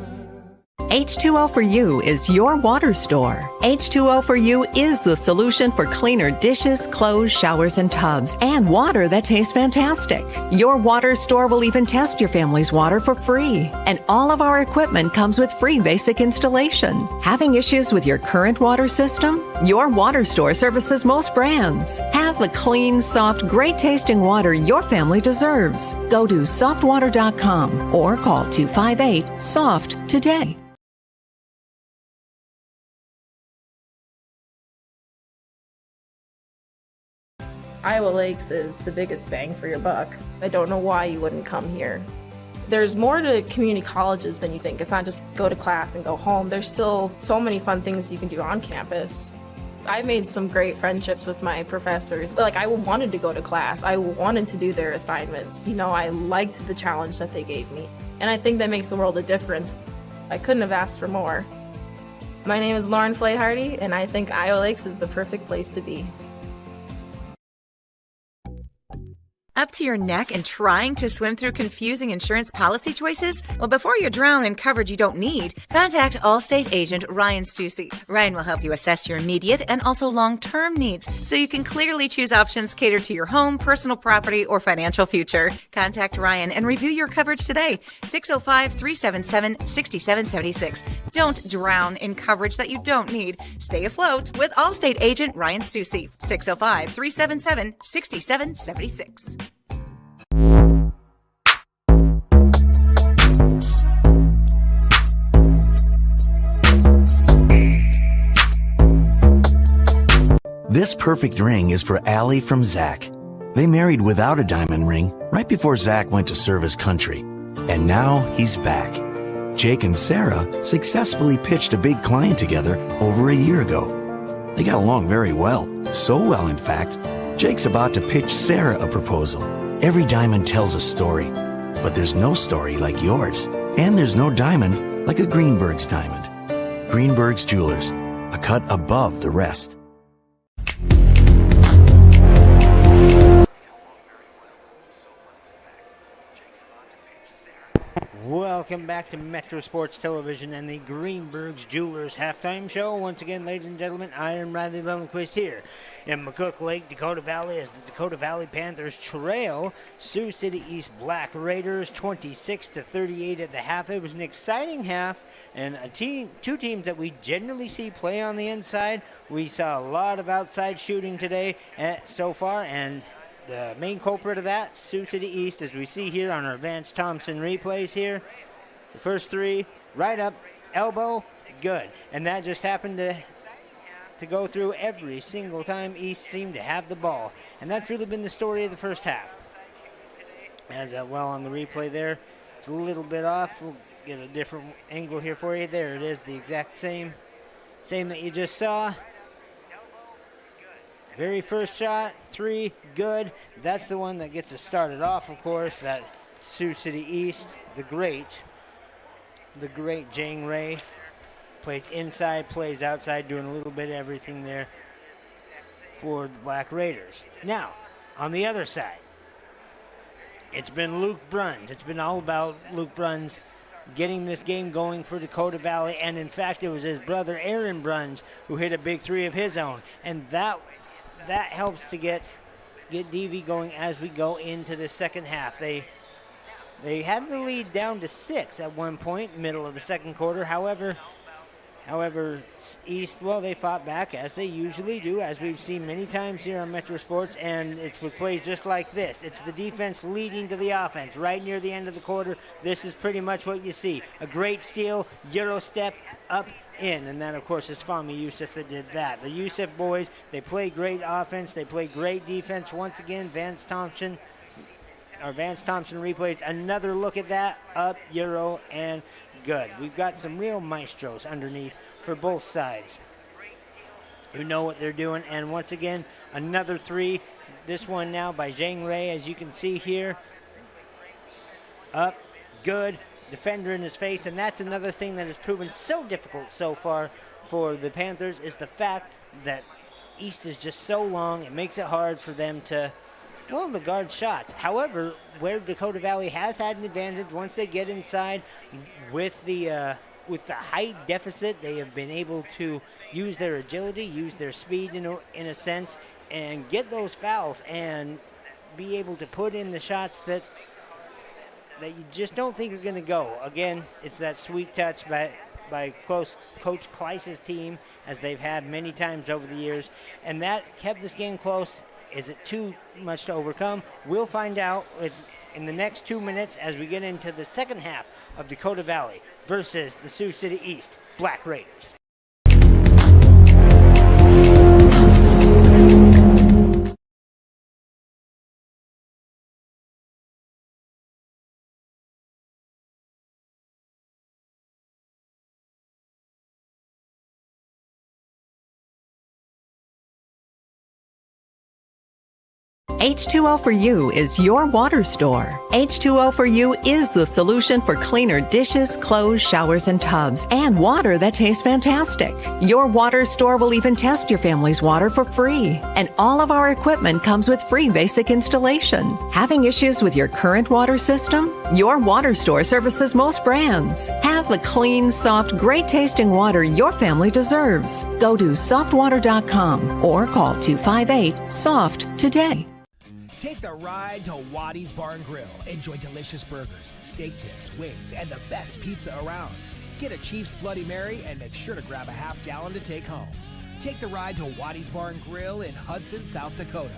H2O for You is your water store. H2O for You is the solution for cleaner dishes, clothes, showers, and tubs, and water that tastes fantastic. Your water store will even test your family's water for free. And all of our equipment comes with free basic installation. Having issues with your current water system? Your water store services most brands. Have the clean, soft, great-tasting water your family deserves. Go to softwater.com or call 258-SOFT today. Iowa Lakes is the biggest bang for your buck. I don't know why you wouldn't come here. There's more to community colleges than you think. It's not just go to class and go home. There's still so many fun things you can do on campus. I made some great friendships with my professors. I wanted to go to class. I wanted to do their assignments. I liked the challenge that they gave me. And I think that makes a world of difference. I couldn't have asked for more. My name is Lauren Flayhardy, and I think Iowa Lakes is the perfect place to be. Up to your neck and trying to swim through confusing insurance policy choices? Well, before you drown in coverage you don't need, contact Allstate agent Ryan Stussy. Ryan will help you assess your immediate and also long-term needs so you can clearly choose options catered to your home, personal property, or financial future. Contact Ryan and review your coverage today. 605-377-6776. Don't drown in coverage that you don't need. Stay afloat with Allstate agent Ryan Stussy. 605-377-6776. This perfect ring is for Allie from Zach. They married without a diamond ring right before Zach went to serve his country. And now he's back. Jake and Sarah successfully pitched a big client together over a year ago. They got along very well. So well, in fact, Jake's about to pitch Sarah a proposal. Every diamond tells a story, but there's no story like yours. And there's no diamond like a Greenberg's diamond. Greenberg's Jewelers, a cut above the rest. Welcome back to Metro Sports Television and the Greenberg's Jewelers halftime show. Once again, ladies and gentlemen, I am Riley Lundquist here in McCook Lake, Dakota Valley, as the Dakota Valley Panthers trail Sioux City East Black Raiders 26-38 at the half. It was an exciting half, and two teams that we generally see play on the inside. We saw a lot of outside shooting today so far, and the main culprit of that, Sioux City East, as we see here on our Vance Thompson replays here. The first three, right up, elbow, good. And that just happened to go through every single time East seemed to have the ball. And that's really been the story of the first half. As well on the replay there, it's a little bit off. We'll get a different angle here for you. There it is, the exact same that you just saw. Very first shot, 3, good. That's the one that gets us started off, of course, that Sioux City East, the great the great Jang Ray. Plays inside, plays outside, doing a little bit of everything there for the Black Raiders. Now, on the other side, it's been Luke Bruns. It's been all about Luke Bruns getting this game going for Dakota Valley, and in fact, it was his brother Aaron Bruns who hit a big three of his own, and that helps to get DV going as we go into the second half. They had the lead down to 6 at one point, middle of the second quarter. However, East, well, they fought back as they usually do, as we've seen many times here on Metro Sports, and it's with plays just like this. It's the defense leading to the offense right near the end of the quarter. This is pretty much what you see. A great steal, Euro step, up, in, and that, of course, is Fahmy Youssef that did that. The Youssef boys, they play great offense. They play great defense. Once again, Vance Thompson replays another look at that, up, Euro, and good. We've got some real maestros underneath for both sides who know what they're doing. And once again, another three. This one now by Jang Ray, as you can see here. Up, good. Defender in his face. And that's another thing that has proven so difficult so far for the Panthers, is the fact that East is just so long. It makes it hard for them to, well, the guard shots. However, where Dakota Valley has had an advantage, once they get inside with the height deficit, they have been able to use their agility, use their speed in a sense, and get those fouls and be able to put in the shots that you just don't think are going to go. Again, it's that sweet touch by Coach Kleiss's team, as they've had many times over the years, and that kept this game close. Is it too much to overcome? We'll find out in the next 2 minutes as we get into the second half of Dakota Valley versus the Sioux City East Black Raiders. H2O for You is your water store. H2O for You is the solution for cleaner dishes, clothes, showers, and tubs, and water that tastes fantastic. Your water store will even test your family's water for free. And all of our equipment comes with free basic installation. Having issues with your current water system? Your water store services most brands. Have the clean, soft, great-tasting water your family deserves. Go to softwater.com or call 258-SOFT today. Take the ride to Wattie's Bar and Grill. Enjoy delicious burgers, steak tips, wings, and the best pizza around. Get a Chiefs Bloody Mary and make sure to grab a half-gallon to take home. Take the ride to Wattie's Bar and Grill in Hudson, South Dakota.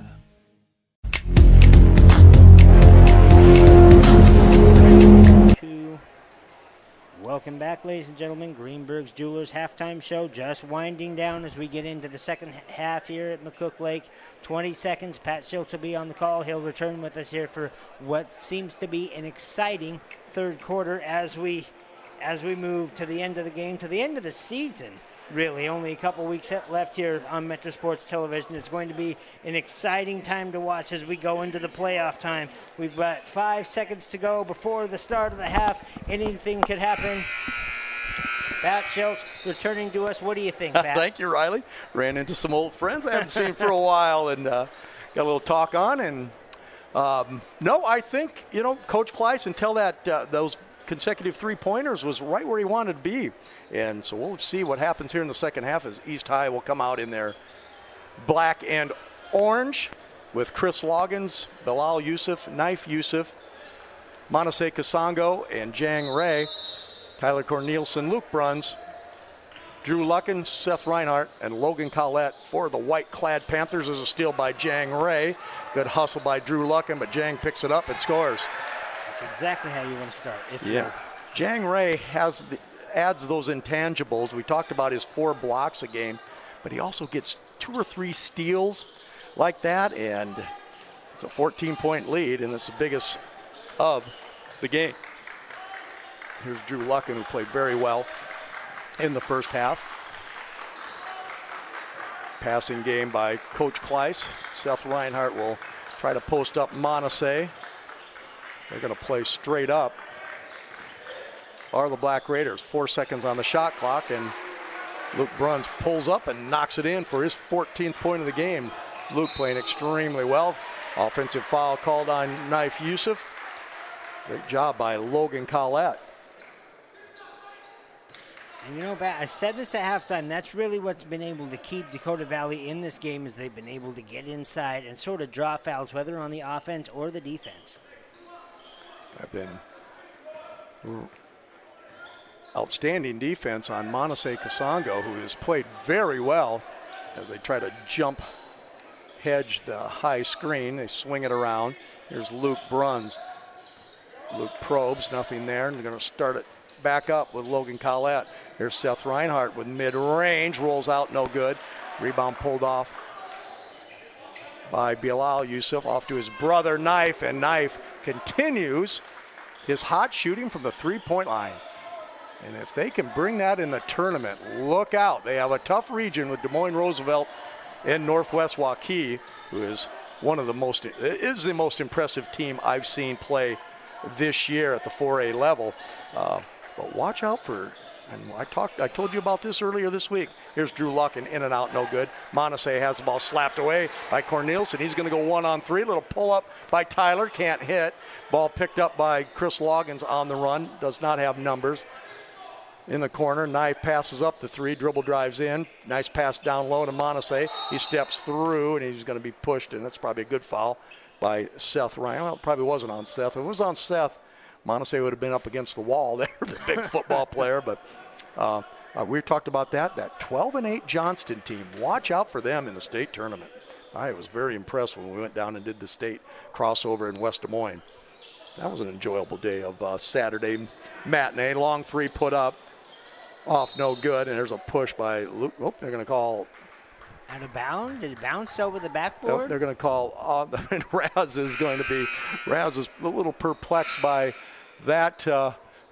Welcome back, ladies and gentlemen. Greenberg's Jewelers halftime show just winding down as we get into the second half here at McCook Lake. 20 seconds. Pat Schultz will be on the call. He'll return with us here for what seems to be an exciting third quarter as we move to the end of the game, to the end of the season. Really, only a couple weeks left here on Metro Sports Television. It's going to be an exciting time to watch as we go into the playoff time. We've got 5 seconds to go before the start of the half. Anything could happen. Pat Schultz returning to us. What do you think, Pat? Thank you, Riley. Ran into some old friends I haven't seen for a while, and got a little talk on. And no, I think, Coach Kleiss, until those consecutive three-pointers, was right where he wanted to be. And so we'll see what happens here in the second half as East High will come out in their black and orange with Chris Loggins, Bilal Youssef, Knife Youssef, Manasseh Kasango, and Jang Ray, Tyler Cornelison, Luke Bruns, Drew Lucken, Seth Reinhardt, and Logan Collette for the white-clad Panthers. As a steal by Jang Ray. Good hustle by Drew Lucken, but Jang picks it up and scores. That's exactly how you want to start. Jang Ray adds those intangibles. We talked about his 4 blocks a game, but he also gets 2 or 3 steals like that, and it's a 14-point lead, and it's the biggest of the game. Here's Drew Lucken, who played very well in the first half. Passing game by Coach Kleiss. Seth Reinhardt will try to post up Manasseh. They're going to play straight up. are the Black Raiders. 4 seconds on the shot clock, and Luke Bruns pulls up and knocks it in for his 14th point of the game. Luke playing extremely well. Offensive foul called on Knife Yusuf. Great job by Logan Collette. And you know, I said this at halftime, that's really what's been able to keep Dakota Valley in this game, is they've been able to get inside and sort of draw fouls, whether on the offense or the defense. I've been outstanding defense on Monase Kasongo, who has played very well as they try to jump hedge the high screen. They swing it around. Here's Luke Bruns. Luke probes, nothing there, and they're going to start it back up with Logan Collette. Here's Seth Reinhardt with mid-range, rolls out, no good. Rebound pulled off by Bilal Yusuf, off to his brother Knife, and Knife continues his hot shooting from the three-point line. And if they can bring that in the tournament, look out. They have a tough region with Des Moines Roosevelt and Northwest Waukee, who is the most impressive team I've seen play this year at the 4A level. But watch out for, and I told you about this earlier this week. Here's Drew Lucken, in and out, no good. Monase has the ball slapped away by Cornelius, and he's going to go 1-on-3. Little pull up by Tyler, can't hit. Ball picked up by Chris Loggins on the run, does not have numbers. In the corner, Knife passes up the three, dribble drives in. Nice pass down low to Monase. He steps through, and he's going to be pushed, and that's probably a good foul by Seth Ryan. Well, it probably wasn't on Seth. If it was on Seth, Monase would have been up against the wall there, the big football player. But we talked about that 12-8 Johnston team. Watch out for them in the state tournament. I was very impressed when we went down and did the state crossover in West Des Moines. That was an enjoyable day of Saturday matinee. Long three put up, off no good, and there's a push by Luke. Oh, they're going to call. Out of bounds? Did it bounce over the backboard? They're going to call, and Raz is a little perplexed by that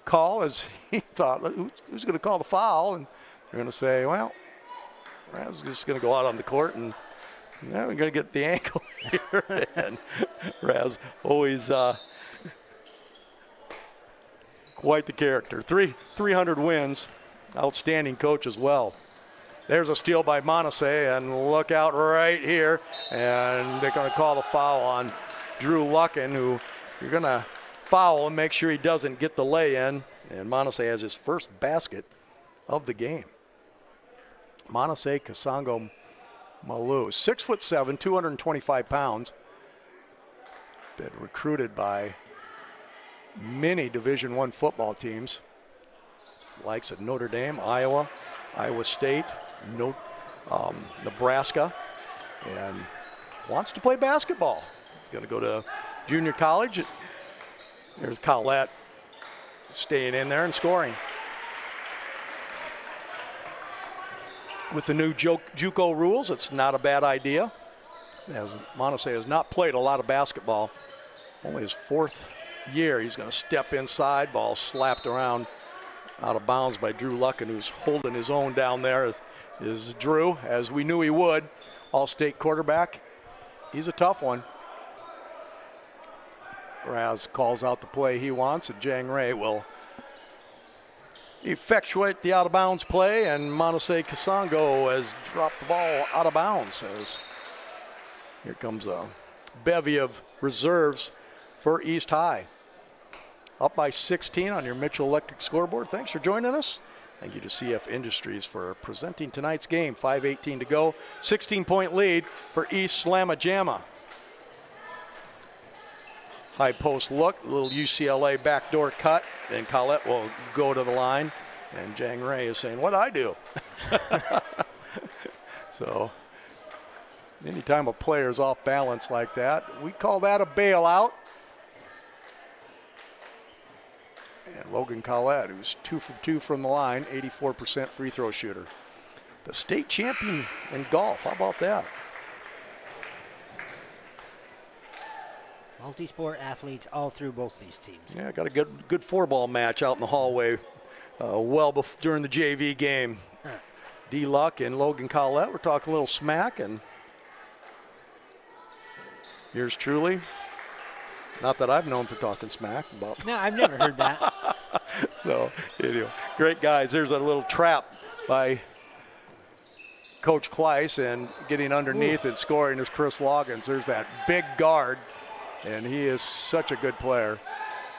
call, as he thought, who's going to call the foul? And they're going to say, well, Raz is just going to go out on the court, and we're going to get the ankle here. And Raz always quite the character. 300 wins, outstanding coach as well. There's a steal by Monase, and look out right here. And they're going to call the foul on Drew Lucken, who, if you're going to foul him, make sure he doesn't get the lay-in. And Monase has his first basket of the game. Monase Kasongo Malou, 6'7", 225 pounds. Been recruited by many Division I football teams, likes of Notre Dame, Iowa, Iowa State, Nebraska, and wants to play basketball. He's going to go to junior college. There's Collette staying in there and scoring. With the new JUCO rules, it's not a bad idea, as Monase has not played a lot of basketball. Only his fourth year. He's going to step inside, ball slapped around out of bounds by Drew Lucken, who's holding his own down there. Is Drew, as we knew he would, all-state quarterback. He's a tough one. Raz calls out the play he wants, and Jang Ray will effectuate the out-of-bounds play, and Monase Kasongo has dropped the ball out of bounds. As here comes a bevy of reserves for East High. Up by 16 on your Mitchell Electric scoreboard. Thanks for joining us. Thank you to CF Industries for presenting tonight's game. 5:18 to go. 16-point lead for East Slamma-Jamma. High post look, a little UCLA backdoor cut, and Collette will go to the line. And Jang Ray is saying, what'd I do? So, anytime a player's off balance like that, we call that a bailout. And Logan Collette, who's 2 for 2 from the line, 84% free throw shooter. The state champion in golf, how about that? Multi-sport athletes all through both these teams. Yeah, got a good four-ball match out in the hallway during the JV game. D-Luck and Logan Collette were talking a little smack, and here's truly. Not that I've known for talking smack about. No, I've never heard that. So, anyway, great guys. There's a little trap by Coach Kleiss, and getting underneath and scoring is Chris Loggins. There's that big guard, and he is such a good player.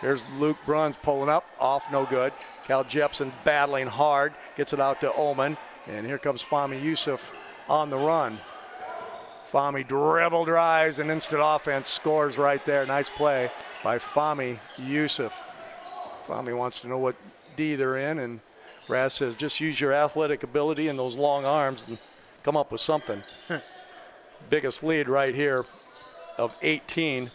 There's Luke Bruns pulling up, off, no good. Cal Jepson battling hard, gets it out to Oman, and here comes Fahmy Yusuf on the run. Fahmy dribble drives and instant offense, scores right there. Nice play by Fahmy Yusuf. Fahmy wants to know what D they're in, and Raz says just use your athletic ability and those long arms and come up with something. Biggest lead right here of 18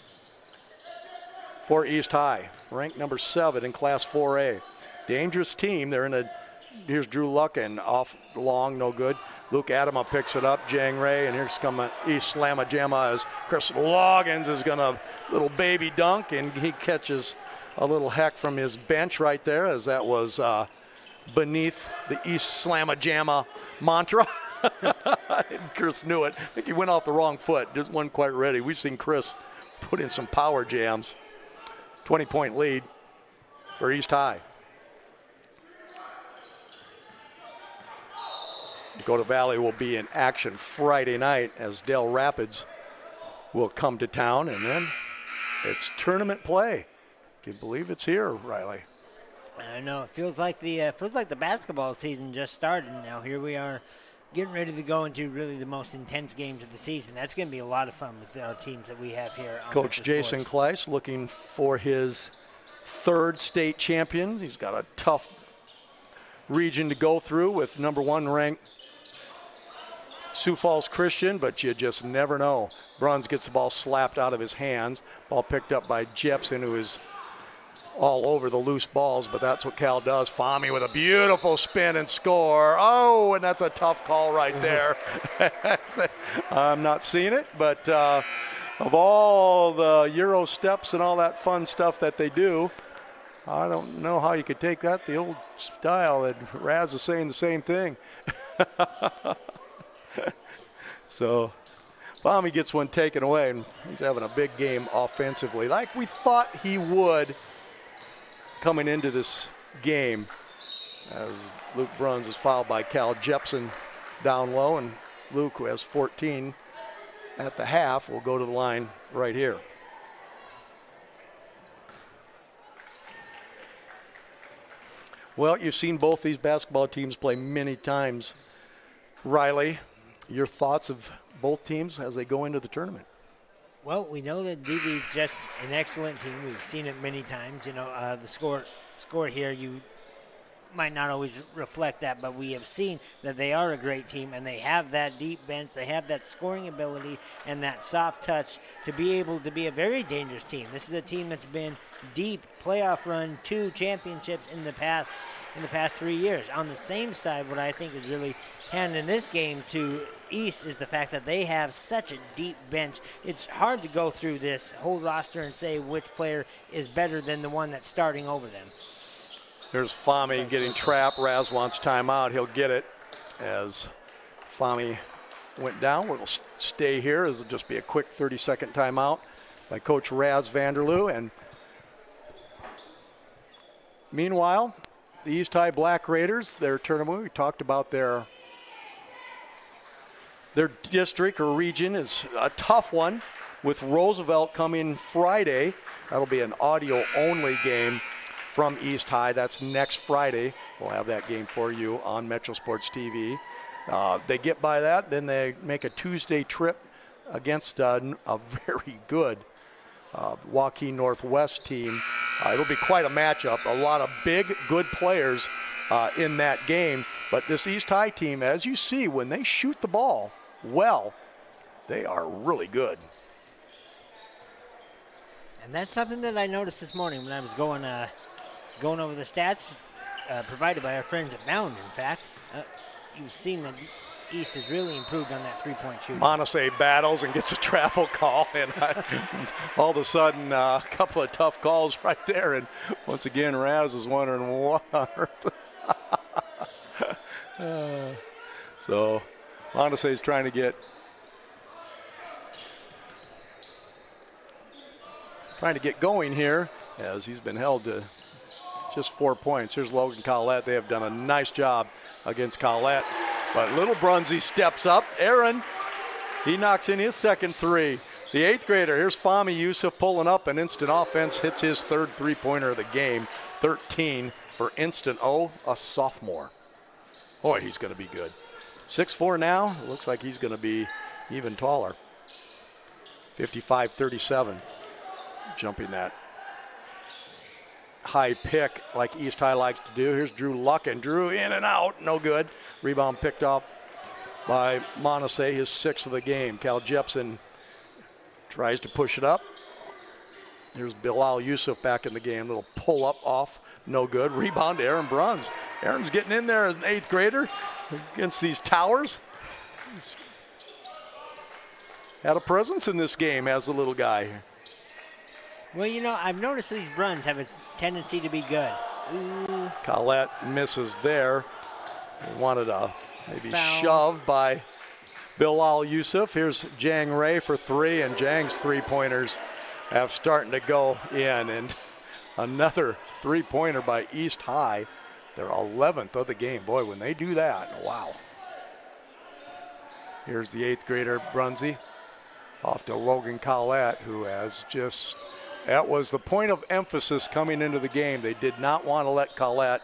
for East High, ranked number 7 in Class 4A. Dangerous team. They're in a, here's Drew Luckin off long, no good. Luke Adama picks it up, Jang Ray, and here's come East Slamma Jamma as Chris Loggins is gonna little baby dunk, and he catches a little heck from his bench right there, as that was beneath the East Slamma Jamma mantra. Chris knew it. I think he went off the wrong foot, just wasn't quite ready. We've seen Chris put in some power jams. 20-point lead for East High. Dakota Valley will be in action Friday night as Dell Rapids will come to town, and then it's tournament play. Can you believe it's here, Riley? I know, it feels like the basketball season just started. Now here we are, getting ready to go into really the most intense games of the season. That's going to be a lot of fun with our teams that we have here. Coach Jason Kleiss looking for his 3rd state champion. He's got a tough region to go through with number 1 ranked Sioux Falls Christian, but you just never know. Bruns gets the ball slapped out of his hands. Ball picked up by Jepson, who is all over the loose balls, but that's what Cal does. Fahmy with a beautiful spin and score. Oh, and that's a tough call right there. I'm not seeing it, but of all the Euro steps and all that fun stuff that they do, I don't know how you could take that the old style, and Raz is saying the same thing. So Fahmy gets one taken away, and he's having a big game offensively, like we thought he would coming into this game, as Luke Bruns is fouled by Cal Jepson down low, and Luke, who has 14 at the half, will go to the line right here. Well, you've seen both these basketball teams play many times. Riley, your thoughts of both teams as they go into the tournament? Well, we know that DV is just an excellent team. We've seen it many times. You know, the score here, you might not always reflect that, but we have seen that they are a great team, and they have that deep bench. They have that scoring ability and that soft touch to be able to be a very dangerous team. This is a team that's been deep, playoff run, 2 championships in the past 3 years. On the same side, what I think is really handing this game to East is the fact that they have such a deep bench. It's hard to go through this whole roster and say which player is better than the one that's starting over them. There's Fahmy getting trapped. Raz wants timeout. He'll get it as Fahmy went down. We'll stay here. It'll just be a quick 30-second timeout by Coach Raz Vanderloo. And meanwhile, the East High Black Raiders, their tournament, we talked about their district or region is a tough one with Roosevelt coming Friday. That'll be an audio-only game from East High. That's next Friday. We'll have that game for you on Metro Sports TV. They get by that, then they make a Tuesday trip against a very good Joaquin Northwest team. It'll be quite a matchup. A lot of big, good players in that game. But this East High team, as you see, when they shoot the ball well, they are really good. And that's something that I noticed this morning when I was going over the stats provided by our friends at Mound, in fact. You've seen that East has really improved on that three-point shooting. Monasay battles and gets a travel call, and all of a sudden a couple of tough calls right there. And once again, Raz is wondering what. So Monasay is trying to get going here, as he's been held to just 4 points. Here's Logan Collette. They have done a nice job against Collette. But little Brunsey steps up. Aaron, he knocks in his second three. The 8th grader, here's Fahmy Youssef pulling up, and Instant Offense hits his third three-pointer of the game. 13 for Instant O, a sophomore. Boy, he's going to be good. 6'4" now. Looks like he's going to be even taller. 55-37. Jumping that high pick like East High likes to do. Here's Drew Luckin. Drew in and out. No good. Rebound picked up by Montse, his 6th of the game. Cal Jepson tries to push it up. Here's Bilal Youssef back in the game. Little pull up off. No good. Rebound to Aaron Bruns. Aaron's getting in there as an 8th grader against these towers. He's had a presence in this game as a little guy. Well, you know, I've noticed these runs have a tendency to be good. Ooh. Collette misses there. He wanted a maybe shove by Bilal Youssef. Here's Jang Ray for 3, and Jang's three-pointers have starting to go in. And another three-pointer by East High. Their 11th of the game. Boy, when they do that, wow. Here's the 8th grader, Brunsey, off to Logan Collette, who has just, that was the point of emphasis coming into the game. They did not want to let Collette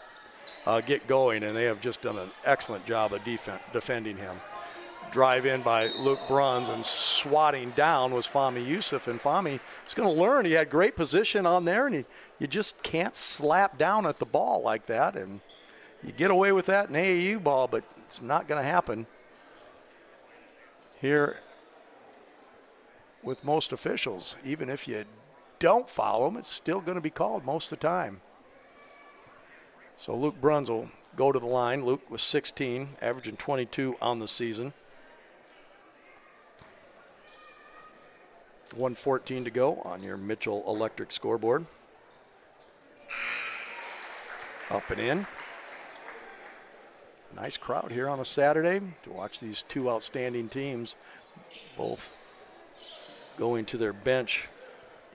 get going, and they have just done an excellent job of defending him. Drive in by Luke Bruns, and swatting down was Fahmy Youssef, and Fahmy is going to learn. He had great position on there, and you just can't slap down at the ball like that, and you get away with that in AAU ball, but it's not going to happen here with most officials. Even if you don't foul them, it's still going to be called most of the time. So Luke Bruns will go to the line. Luke was 16, averaging 22 on the season. 1:14 to go on your Mitchell Electric scoreboard. Up and in. Nice crowd here on a Saturday to watch these two outstanding teams both going to their bench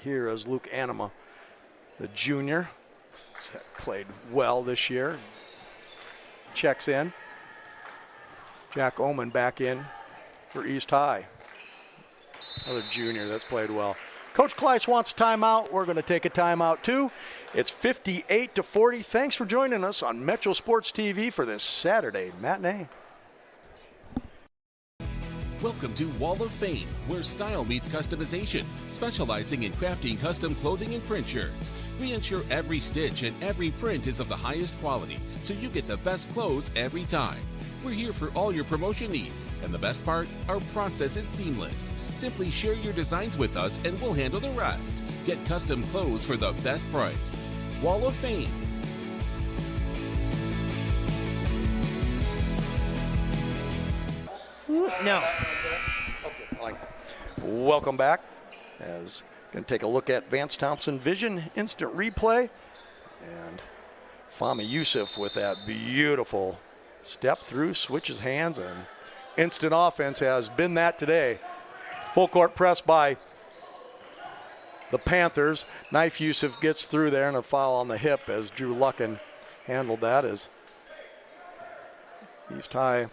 here as Luke Anima, the junior, played well this year, checks in. Jack Oman back in for East High. Another junior that's played well. Coach Kleiss wants a timeout. We're going to take a timeout too. It's 58-40. Thanks for joining us on Metro Sports TV for this Saturday matinee. Welcome to Wall of Fame, where style meets customization, specializing in crafting custom clothing and print shirts. We ensure every stitch and every print is of the highest quality, so you get the best clothes every time. We're here for all your promotion needs, and the best part, our process is seamless. Simply share your designs with us and we'll handle the rest. Get custom clothes for the best price. Wall of Fame. No. Okay. Welcome back. As going to take a look at Vance Thompson Vision instant replay, and Fahmy Youssef with that beautiful step through, switches hands, and Instant Offense has been that today. Full court press by the Panthers. Knife Youssef gets through there, and a foul on the hip as Drew Luckin handled that. As East High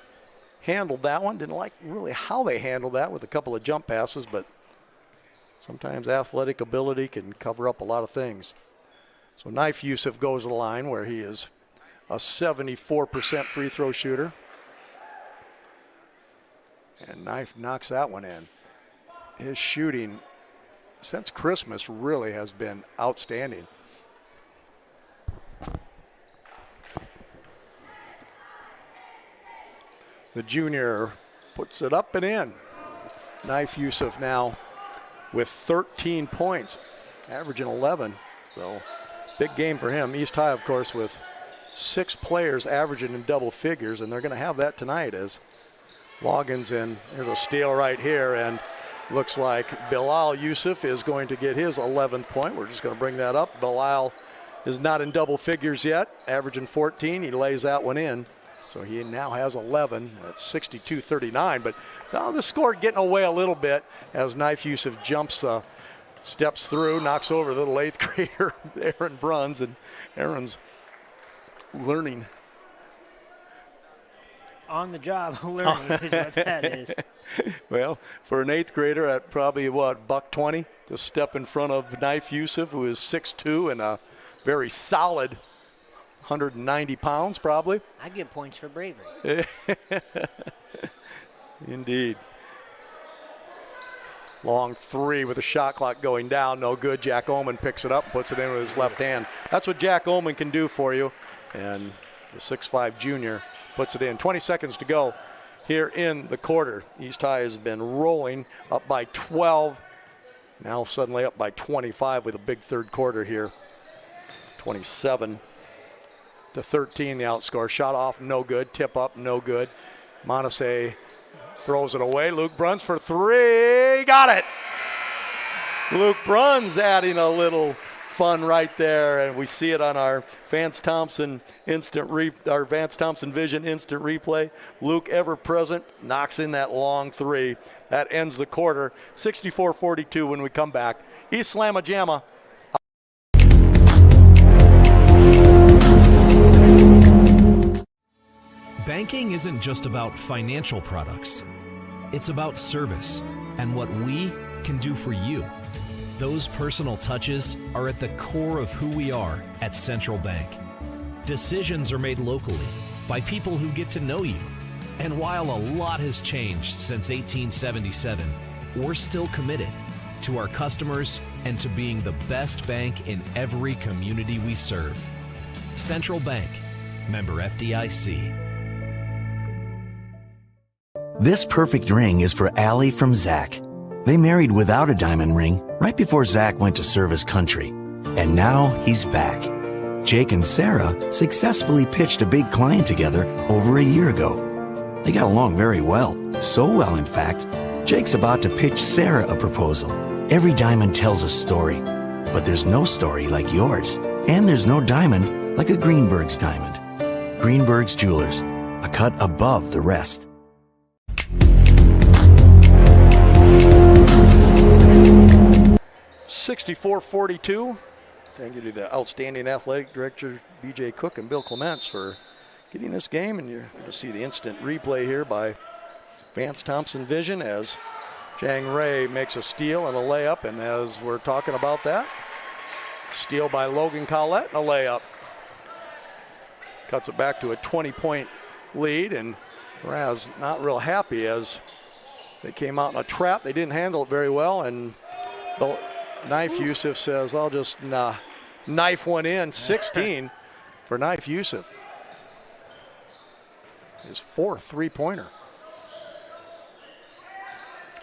handled that one. Didn't like really how they handled that with a couple of jump passes, but sometimes athletic ability can cover up a lot of things. So Knife Youssef goes to the line where he is a 74% free throw shooter. And Knife knocks that one in. His shooting since Christmas really has been outstanding. The junior puts it up and in. Knife Youssef now with 13 points, averaging 11. So big game for him. East High, of course, with 6 players averaging in double figures, and they're going to have that tonight as Loggins in. There's a steal right here, and looks like Bilal Youssef is going to get his 11th point. We're just going to bring that up. Bilal is not in double figures yet, averaging 14. He lays that one in. So he now has 11. That's 62-39. But now the score getting away a little bit as Knife Youssef jumps the steps through, knocks over the little 8th grader, Aaron Bruns, and Aaron's learning. On the job learning is what that is. Well, for an 8th grader at probably, $120 to step in front of Knife Yusuf, who is 6'2" and a very solid 190 pounds probably. I get points for bravery. Indeed. Long three with the shot clock going down. No good. Jack Oman picks it up and puts it in with his left hand. That's what Jack Oman can do for you. And the 6'5" junior puts it in. 20 seconds to go here in the quarter. East High has been rolling up by 12. Now suddenly up by 25 with a big third quarter here. 27-13 the outscore. Shot off, no good. Tip up, no good. Montese throws it away. Luke Bruns for three. Got it. Luke Bruns adding a little fun right there, and we see it on our Vance Thompson Vance Thompson Vision instant replay. Luke, ever present, knocks in that long three. That ends the quarter. 64-42 when we come back. East Slamma-Jamma. Banking isn't just about financial products. It's about service and what we can do for you. Those personal touches are at the core of who we are at Central Bank. Decisions are made locally by people who get to know you. And while a lot has changed since 1877, we're still committed to our customers and to being the best bank in every community we serve. Central Bank, member FDIC. This perfect ring is for Allie from Zach. They married without a diamond ring right before Zach went to serve his country. And now he's back. Jake and Sarah successfully pitched a big client together over a year ago. They got along very well. So well, in fact, Jake's about to pitch Sarah a proposal. Every diamond tells a story, but there's no story like yours. And there's no diamond like a Greenberg's diamond. Greenberg's Jewelers, a cut above the rest. $64-42. Thank you to the outstanding athletic director, B.J. Cook and Bill Clements, for getting this game. And you're going to see the instant replay here by Vance Thompson Vision as Jang Ray makes a steal and a layup. And as we're talking about that, steal by Logan Collette and a layup. Cuts it back to a 20-point lead. And Raz not real happy as they came out in a trap. They didn't handle it very well. And the Knife Yusuf says, I'll just knife one in. 16 for Knife Yusuf. His fourth three-pointer.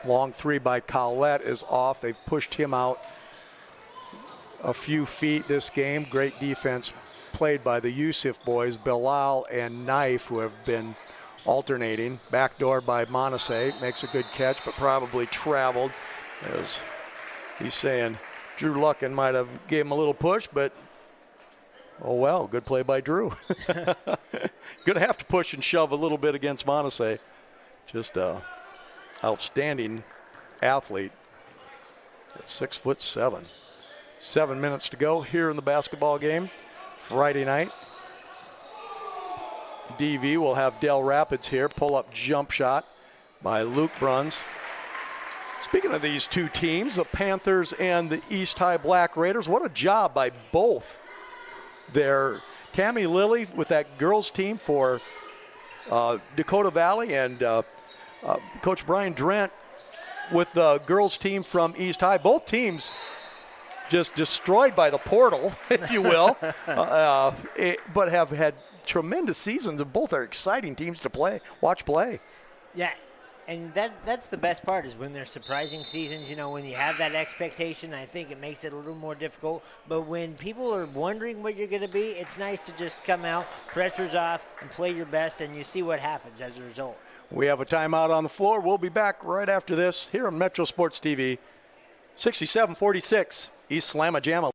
Long three by Collette is off. They've pushed him out a few feet this game. Great defense played by the Yusuf boys, Bilal and Knife, who have been alternating. Backdoor by Montese. Makes a good catch, but probably traveled as he's saying Drew Luckin might have gave him a little push, but oh well, good play by Drew. Gonna have to push and shove a little bit against Montese. Just a outstanding athlete at 6'7". 7 minutes to go here in the basketball game. Friday night. DV will have Del Rapids here. Pull-up jump shot by Luke Bruns. Speaking of these two teams, the Panthers and the East High Black Raiders, what a job by both. Their Tammy Lilly with that girls team for Dakota Valley and Coach Brian Drent with the girls team from East High. Both teams just destroyed by the portal, if you will, but have had tremendous seasons, and both are exciting teams to watch play. Yeah. And that's the best part is when there's surprising seasons, when you have that expectation, I think it makes it a little more difficult. But when people are wondering what you're going to be, it's nice to just come out, pressure's off, and play your best, and you see what happens as a result. We have a timeout on the floor. We'll be back right after this here on Metro Sports TV. 67-46, East Slamma-Jamma.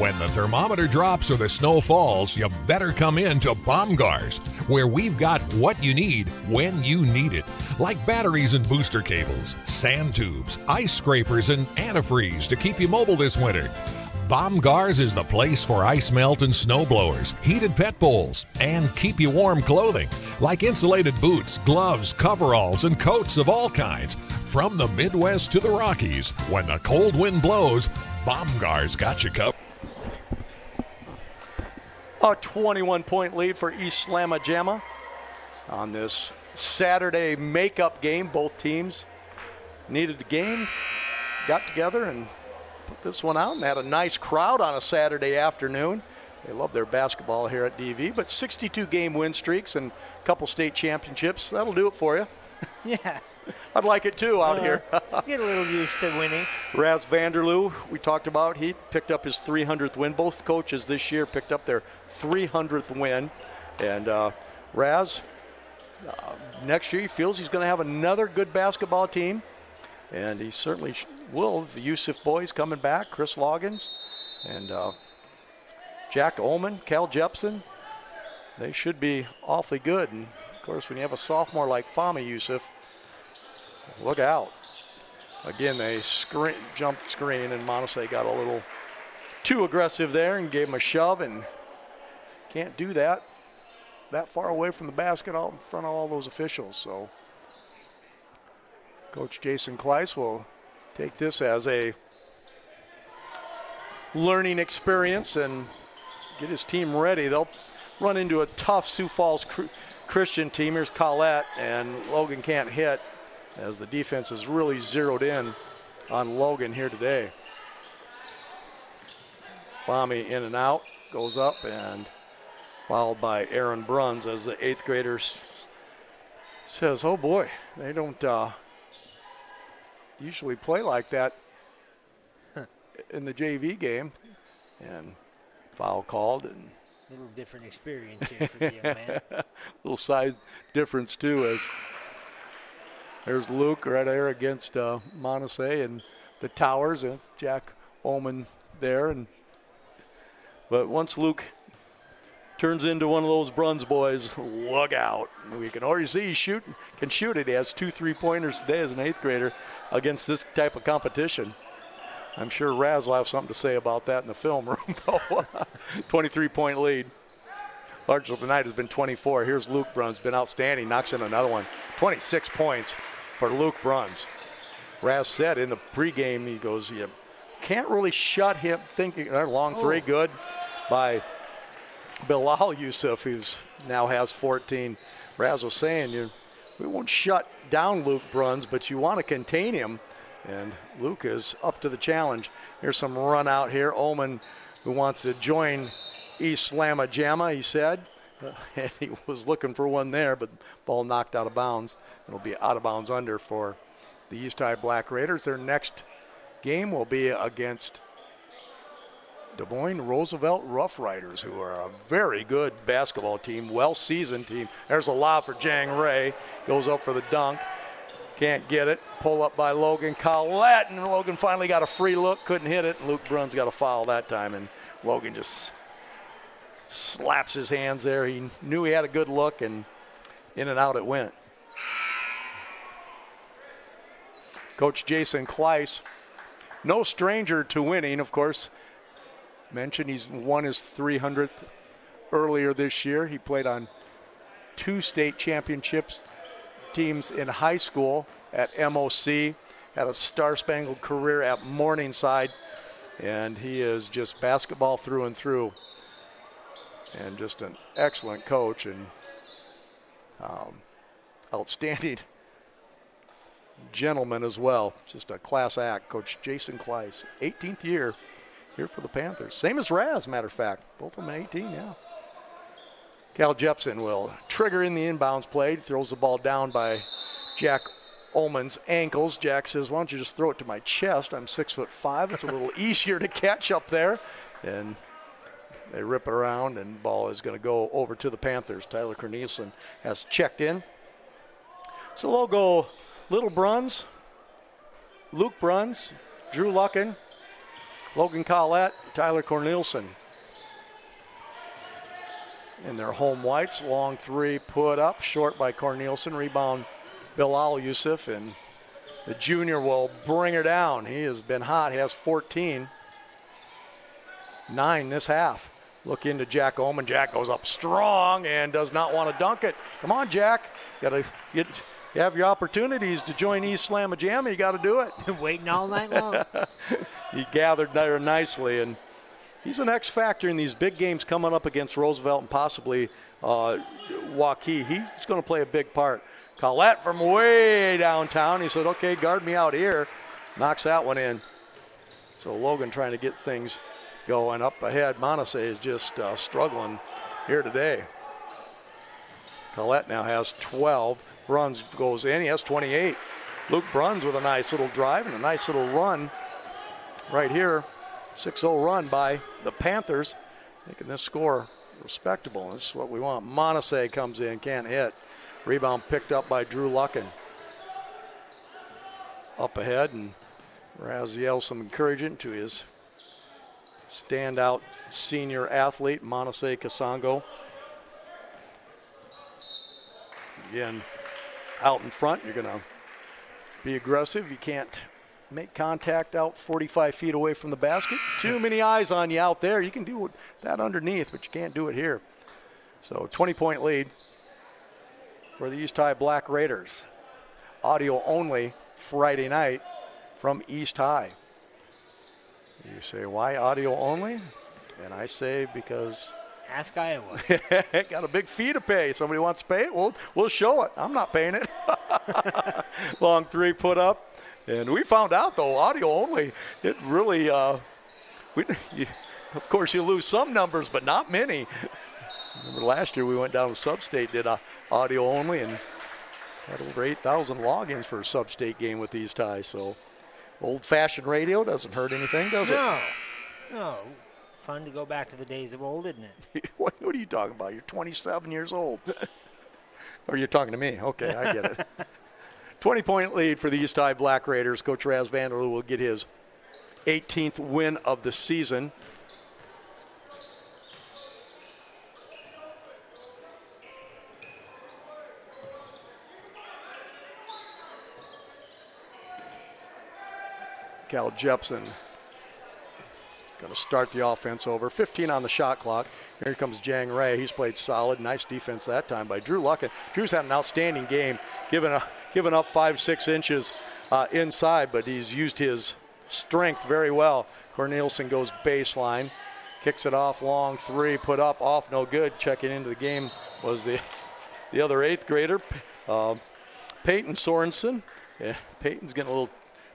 When the thermometer drops or the snow falls, you better come in to Baumgars, where we've got what you need when you need it. Like batteries and booster cables, sand tubes, ice scrapers, and antifreeze to keep you mobile this winter. Baumgars is the place for ice melt and snow blowers, heated pet bowls, and keep you warm clothing, like insulated boots, gloves, coveralls, and coats of all kinds. From the Midwest to the Rockies, when the cold wind blows, Baumgars got you covered. A 21-point lead for East Slamma-Jamma on this Saturday makeup game. Both teams needed the game, got together and put this one out, and had a nice crowd on a Saturday afternoon. They love their basketball here at DV, but 62-game win streaks and a couple state championships, that'll do it for you. Yeah. I'd like it too out here. Get a little used to winning. Raz Vanderloo, we talked about, he picked up his 300th win. Both coaches this year picked up their 300th win. And Raz, next year he feels he's going to have another good basketball team. And he certainly will. The Yusuf boys coming back, Chris Loggins and Jack Ullman, Cal Jepson. They should be awfully good. And of course, when you have a sophomore like Fahmy Yusuf, look out. Again, they jumped screen, and Montesay got a little too aggressive there and gave him a shove, and can't do that far away from the basket out in front of all those officials. So Coach Jason Kleiss will take this as a learning experience and get his team ready. They'll run into a tough Sioux Falls Christian team. Here's Collette, and Logan can't hit as the defense is really zeroed in on Logan here today. Fahmy in and out, goes up, and fouled by Aaron Bruns as the 8th grader says, oh boy, they don't usually play like that in the JV game. And foul called. And a little different experience here for the young man. Little size difference too, as there's Luke right there against Montesay and the Towers, and Jack Ullman there. But once Luke turns into one of those Bruns boys, look out. We can already see he can shoot it. He has 2 3-pointers today as an 8th grader against this type of competition. I'm sure Raz will have something to say about that in the film room, though. 23-point lead. Largest tonight has been 24. Here's Luke Bruns, been outstanding, knocks in another one. 26 points for Luke Bruns. Raz said in the pregame, he goes, you can't really shut him thinking. Long three, good by Bilal Yusuf, who now has 14. Raz was saying, we won't shut down Luke Bruns, but you want to contain him. And Luke is up to the challenge. Here's some run out here. Ullman, who wants to join East Slamma-Jamma, he said. And he was looking for one there, but ball knocked out of bounds. It'll be out of bounds under for the East High Black Raiders. Their next game will be against Des Moines Roosevelt Rough Riders, who are a very good basketball team, well-seasoned team. There's a lob for Jang Ray. Goes up for the dunk. Can't get it. Pull up by Logan Collette, and Logan finally got a free look, couldn't hit it. And Luke Bruns got a foul that time, and Logan just slaps his hands there. He knew he had a good look, and in and out it went. Coach Jason Kleiss, no stranger to winning, of course. Mentioned he's won his 300th earlier this year. He played on 2 state championships teams in high school at MOC, had a star-spangled career at Morningside, and he is just basketball through and through, and just an excellent coach and outstanding gentleman as well. Just a class act. Coach Jason Kleiss, 18th year here for the Panthers. Same as Raz, matter of fact. Both of them 18, yeah. Cal Jepson will trigger in the inbounds play, throws the ball down by Jack Ullman's ankles. Jack says, why don't you just throw it to my chest? I'm 6'5". It's a little easier to catch up there. And they rip it around, and the ball is going to go over to the Panthers. Tyler Corneliuson has checked in. So they'll go Little Bruns, Luke Bruns, Drew Luckin, Logan Collette, Tyler Cornelison. In their home whites, long three put up, short by Cornelison. Rebound, Bilal Yusuf, and the junior will bring her down. He has been hot, he has 14. 9 this half. Look into Jack Oman. Jack goes up strong and does not want to dunk it. Come on, Jack. You have your opportunities to join East Slamma Jamma. You got to do it. Waiting all night long. He gathered there nicely, and he's an X factor in these big games coming up against Roosevelt and possibly Waukee. He's going to play a big part. Collette from way downtown. He said, okay, guard me out here. Knocks that one in. So Logan trying to get things going up ahead. Montse is just struggling here today. Collette now has 12. Bruns goes in. He has 28. Luke Bruns with a nice little drive and a nice little run right here. 6-0 run by the Panthers, making this score respectable. This is what we want. Montse comes in, can't hit. Rebound picked up by Drew Luckin. Up ahead, and Raziel some encouragement to his standout senior athlete, Montse Kasongo. Again, out in front, you're going to be aggressive. You can't make contact out 45 feet away from the basket. Too many eyes on you out there. You can do that underneath, but you can't do it here. So 20-point lead for the East High Black Raiders. Audio only Friday night from East High. You say, why audio only? And I say because ask Iowa. Got a big fee to pay. Somebody wants to pay it, we'll show it. I'm not paying it. Long three put up. And we found out, though, audio only, it really, of course, you lose some numbers, but not many. Remember last year we went down to Sub-State, did audio only, and had over 8,000 logins for a Sub-State game with East High. So old-fashioned radio doesn't hurt anything, does it? No. Fun to go back to the days of old, isn't it? What are you talking about? You're 27 years old. Or you're talking to me. Okay, I get it. 20-point lead for the East High Black Raiders. Coach Raz Vanderloo will get his 18th win of the season. Cal Jepson going to start the offense over. 15 on the shot clock. Here comes Jang Ray. He's played solid. Nice defense that time by Drew Luckin. Drew's had an outstanding game, giving up 5-6 inches inside, but he's used his strength very well. Cornelison goes baseline, kicks it off, long three, put up, off, no good. Checking into the game was the other 8th grader, Peyton Sorensen. Yeah, Peyton's getting a little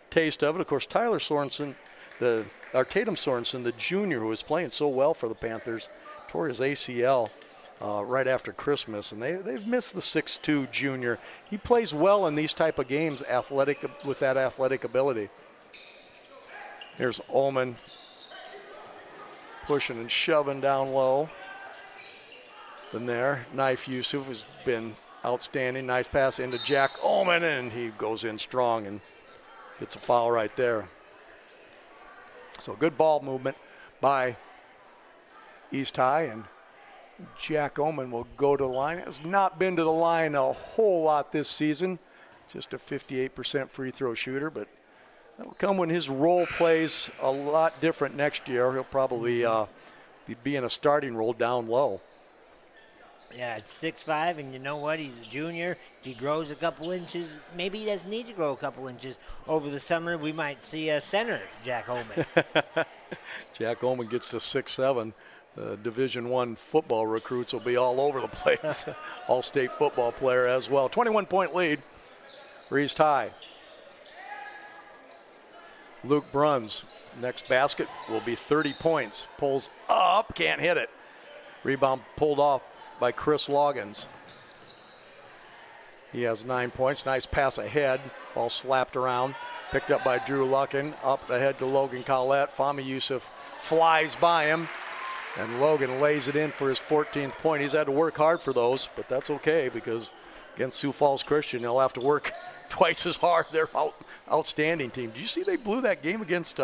taste of it. Of course, Tyler Sorensen, Tatum Sorensen, the junior who was playing so well for the Panthers, tore his ACL right after Christmas, and they've missed the 6'2" junior. He plays well in these type of games, with that athletic ability. Here's Ullman pushing and shoving down low. Then there, Knife Yusuf has been outstanding. Nice pass into Jack Ullman, and he goes in strong and gets a foul right there. So good ball movement by East High, and Jack Ullman will go to the line. Has not been to the line a whole lot this season. Just a 58% free throw shooter, but that'll come when his role plays a lot different next year. He'll probably be in a starting role down low. Yeah, it's 6'5", and you know what? He's a junior. If he grows a couple inches, maybe he doesn't need to grow a couple inches. Over the summer, we might see a center, Jack Ullman. Jack Ullman gets to 6'7". Division I football recruits will be all over the place. All-state football player as well. 21-point lead for East High. Luke Bruns, next basket will be 30 points. Pulls up, can't hit it. Rebound pulled off by Chris Loggins. He has 9 points. Nice pass ahead. Ball slapped around. Picked up by Drew Luckin. Up ahead to Logan Collette. Fahmy Yusuf flies by him. And Logan lays it in for his 14th point. He's had to work hard for those, but that's okay because against Sioux Falls Christian, he'll have to work twice as hard. They're outstanding team. Did you see they blew that game against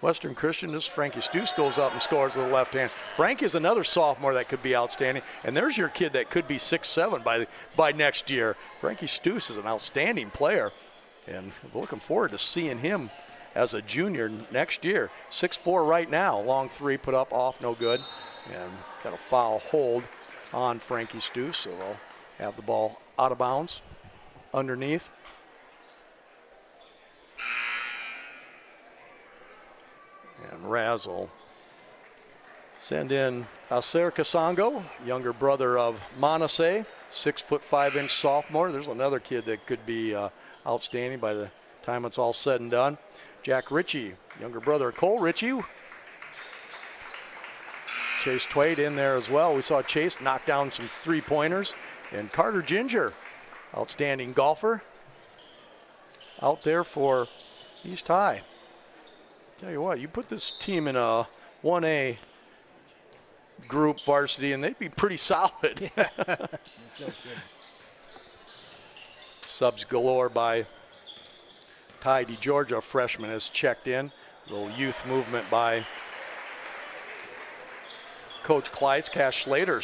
Western Christian, this Frankie Sioux goes up and scores with the left hand. Frankie is another sophomore that could be outstanding. And there's your kid that could be 6'7" by next year. Frankie Sioux is an outstanding player. And we're looking forward to seeing him as a junior next year. 6'4" right now. Long three put up, off, no good. And got a foul hold on Frankie Sioux, so they'll have the ball out of bounds underneath. And Raz will send in Acer Kasango, younger brother of Manase, 6'5" sophomore. There's another kid that could be outstanding by the time it's all said and done. Jack Ritchie, younger brother of Cole Ritchie. Chase Twade in there as well. We saw Chase knock down some three-pointers. And Carter Ginger, outstanding golfer, out there for East High. Tell you what, you put this team in a 1A group varsity and they'd be pretty solid. So good. Subs galore by Ty DeGiorgio, freshman, has checked in. A little youth movement by Coach Kleiss. Cash Slater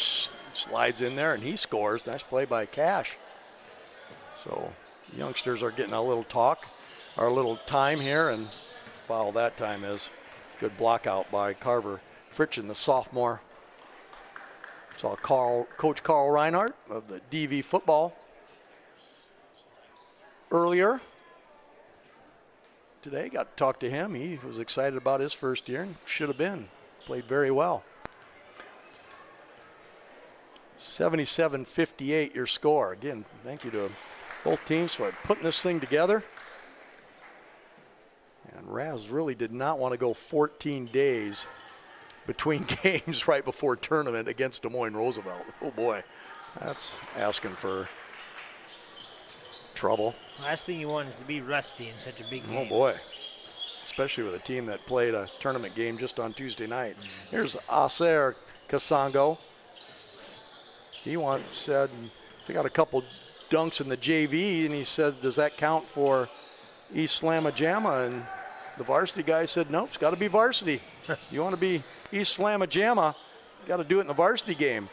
slides in there and he scores. Nice play by Cash. So youngsters are getting a little talk, or a little time here, and foul that time is good block out by Carver Fritchen, the sophomore. Saw Coach Carl Reinhardt of the DV football earlier today. Got to talk to him. He was excited about his first year and should have been. Played very well. 77-58 your score. Again, thank you to both teams for putting this thing together. And Raz really did not want to go 14 days between games right before tournament against Des Moines Roosevelt. Oh boy, that's asking for trouble. Last thing you want is to be rusty in such a big game. Oh boy, especially with a team that played a tournament game just on Tuesday night. Here's Acer Kasango. He once said, he got a couple dunks in the JV, and he said, does that count for East Slamma-Jamma? And the varsity guy said, nope, it's got to be varsity. You want to be East Slamma-Jamma, you got to do it in the varsity game.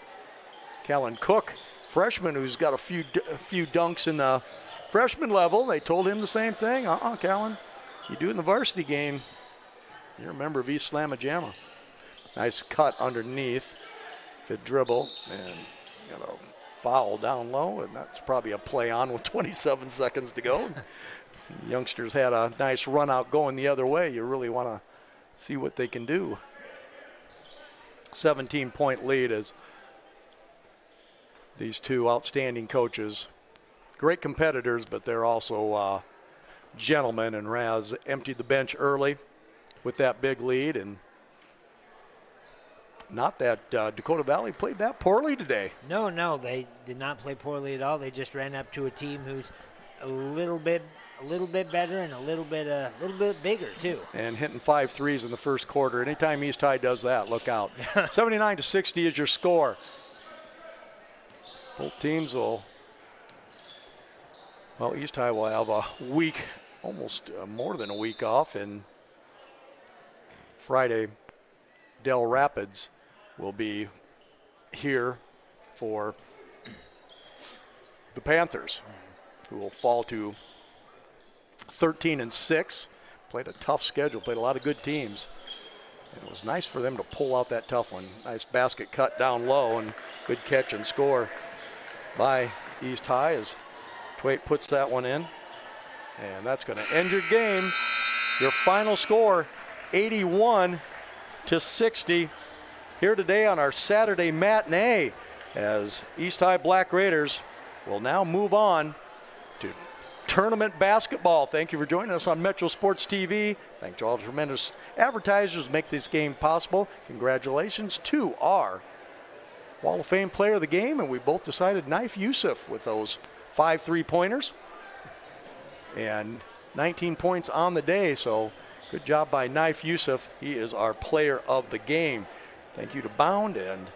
Callan Cook, freshman, who's got a few dunks in the freshman level, they told him the same thing. Callan, you do it in the varsity game, you're a member of East Slamma-Jamma. Nice cut underneath. Fit dribble, and got a foul down low, and that's probably a play on with 27 seconds to go. Youngsters had a nice run out going the other way. You really want to see what they can do. 17-point lead as these two outstanding coaches, great competitors, but they're also gentlemen, and Raz emptied the bench early with that big lead. And not that Dakota Valley played that poorly today. No, they did not play poorly at all. They just ran up to a team who's a little bit better and a little bit bigger too. And hitting 5 threes in the first quarter. Anytime East High does that, look out. 79-60 is your score. Both teams will, well, East High will have a week, almost more than a week off, and Friday, Del Rapids will be here for the Panthers, who will fall to 13-6. Played a tough schedule, played a lot of good teams. And it was nice for them to pull out that tough one. Nice basket cut down low and good catch and score by East High as Twait puts that one in. And that's going to end your game. Your final score, 81-60. Here today on our Saturday matinee, as East High Black Raiders will now move on to tournament basketball. Thank you for joining us on Metro Sports TV. Thank you all the tremendous advertisers who make this game possible. Congratulations to our Wall of Fame player of the game, and we both decided Naif Yusuf with those 5 3-pointers and 19 points on the day. So good job by Naif Yusuf. He is our player of the game. Thank you to Bound and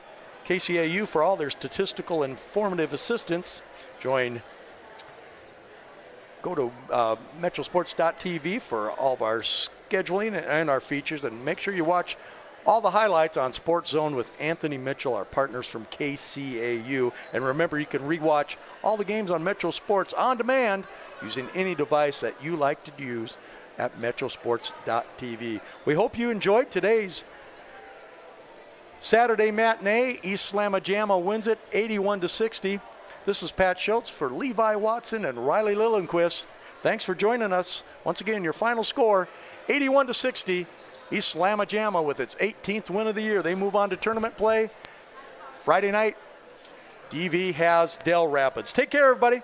KCAU for all their statistical and informative assistance. Go to metrosports.tv for all of our scheduling and our features, and make sure you watch all the highlights on Sports Zone with Anthony Mitchell, our partners from KCAU. And remember, you can rewatch all the games on Metro Sports on demand using any device that you like to use at metrosports.tv. We hope you enjoyed today's Saturday matinee. East Slamma-Jamma wins it 81-60. This is Pat Schultz for Levi Watson and Riley Lillenquist. Thanks for joining us. Once again, your final score, 81-60. East Slamma-Jamma with its 18th win of the year. They move on to tournament play. Friday night, DV has Dell Rapids. Take care, everybody.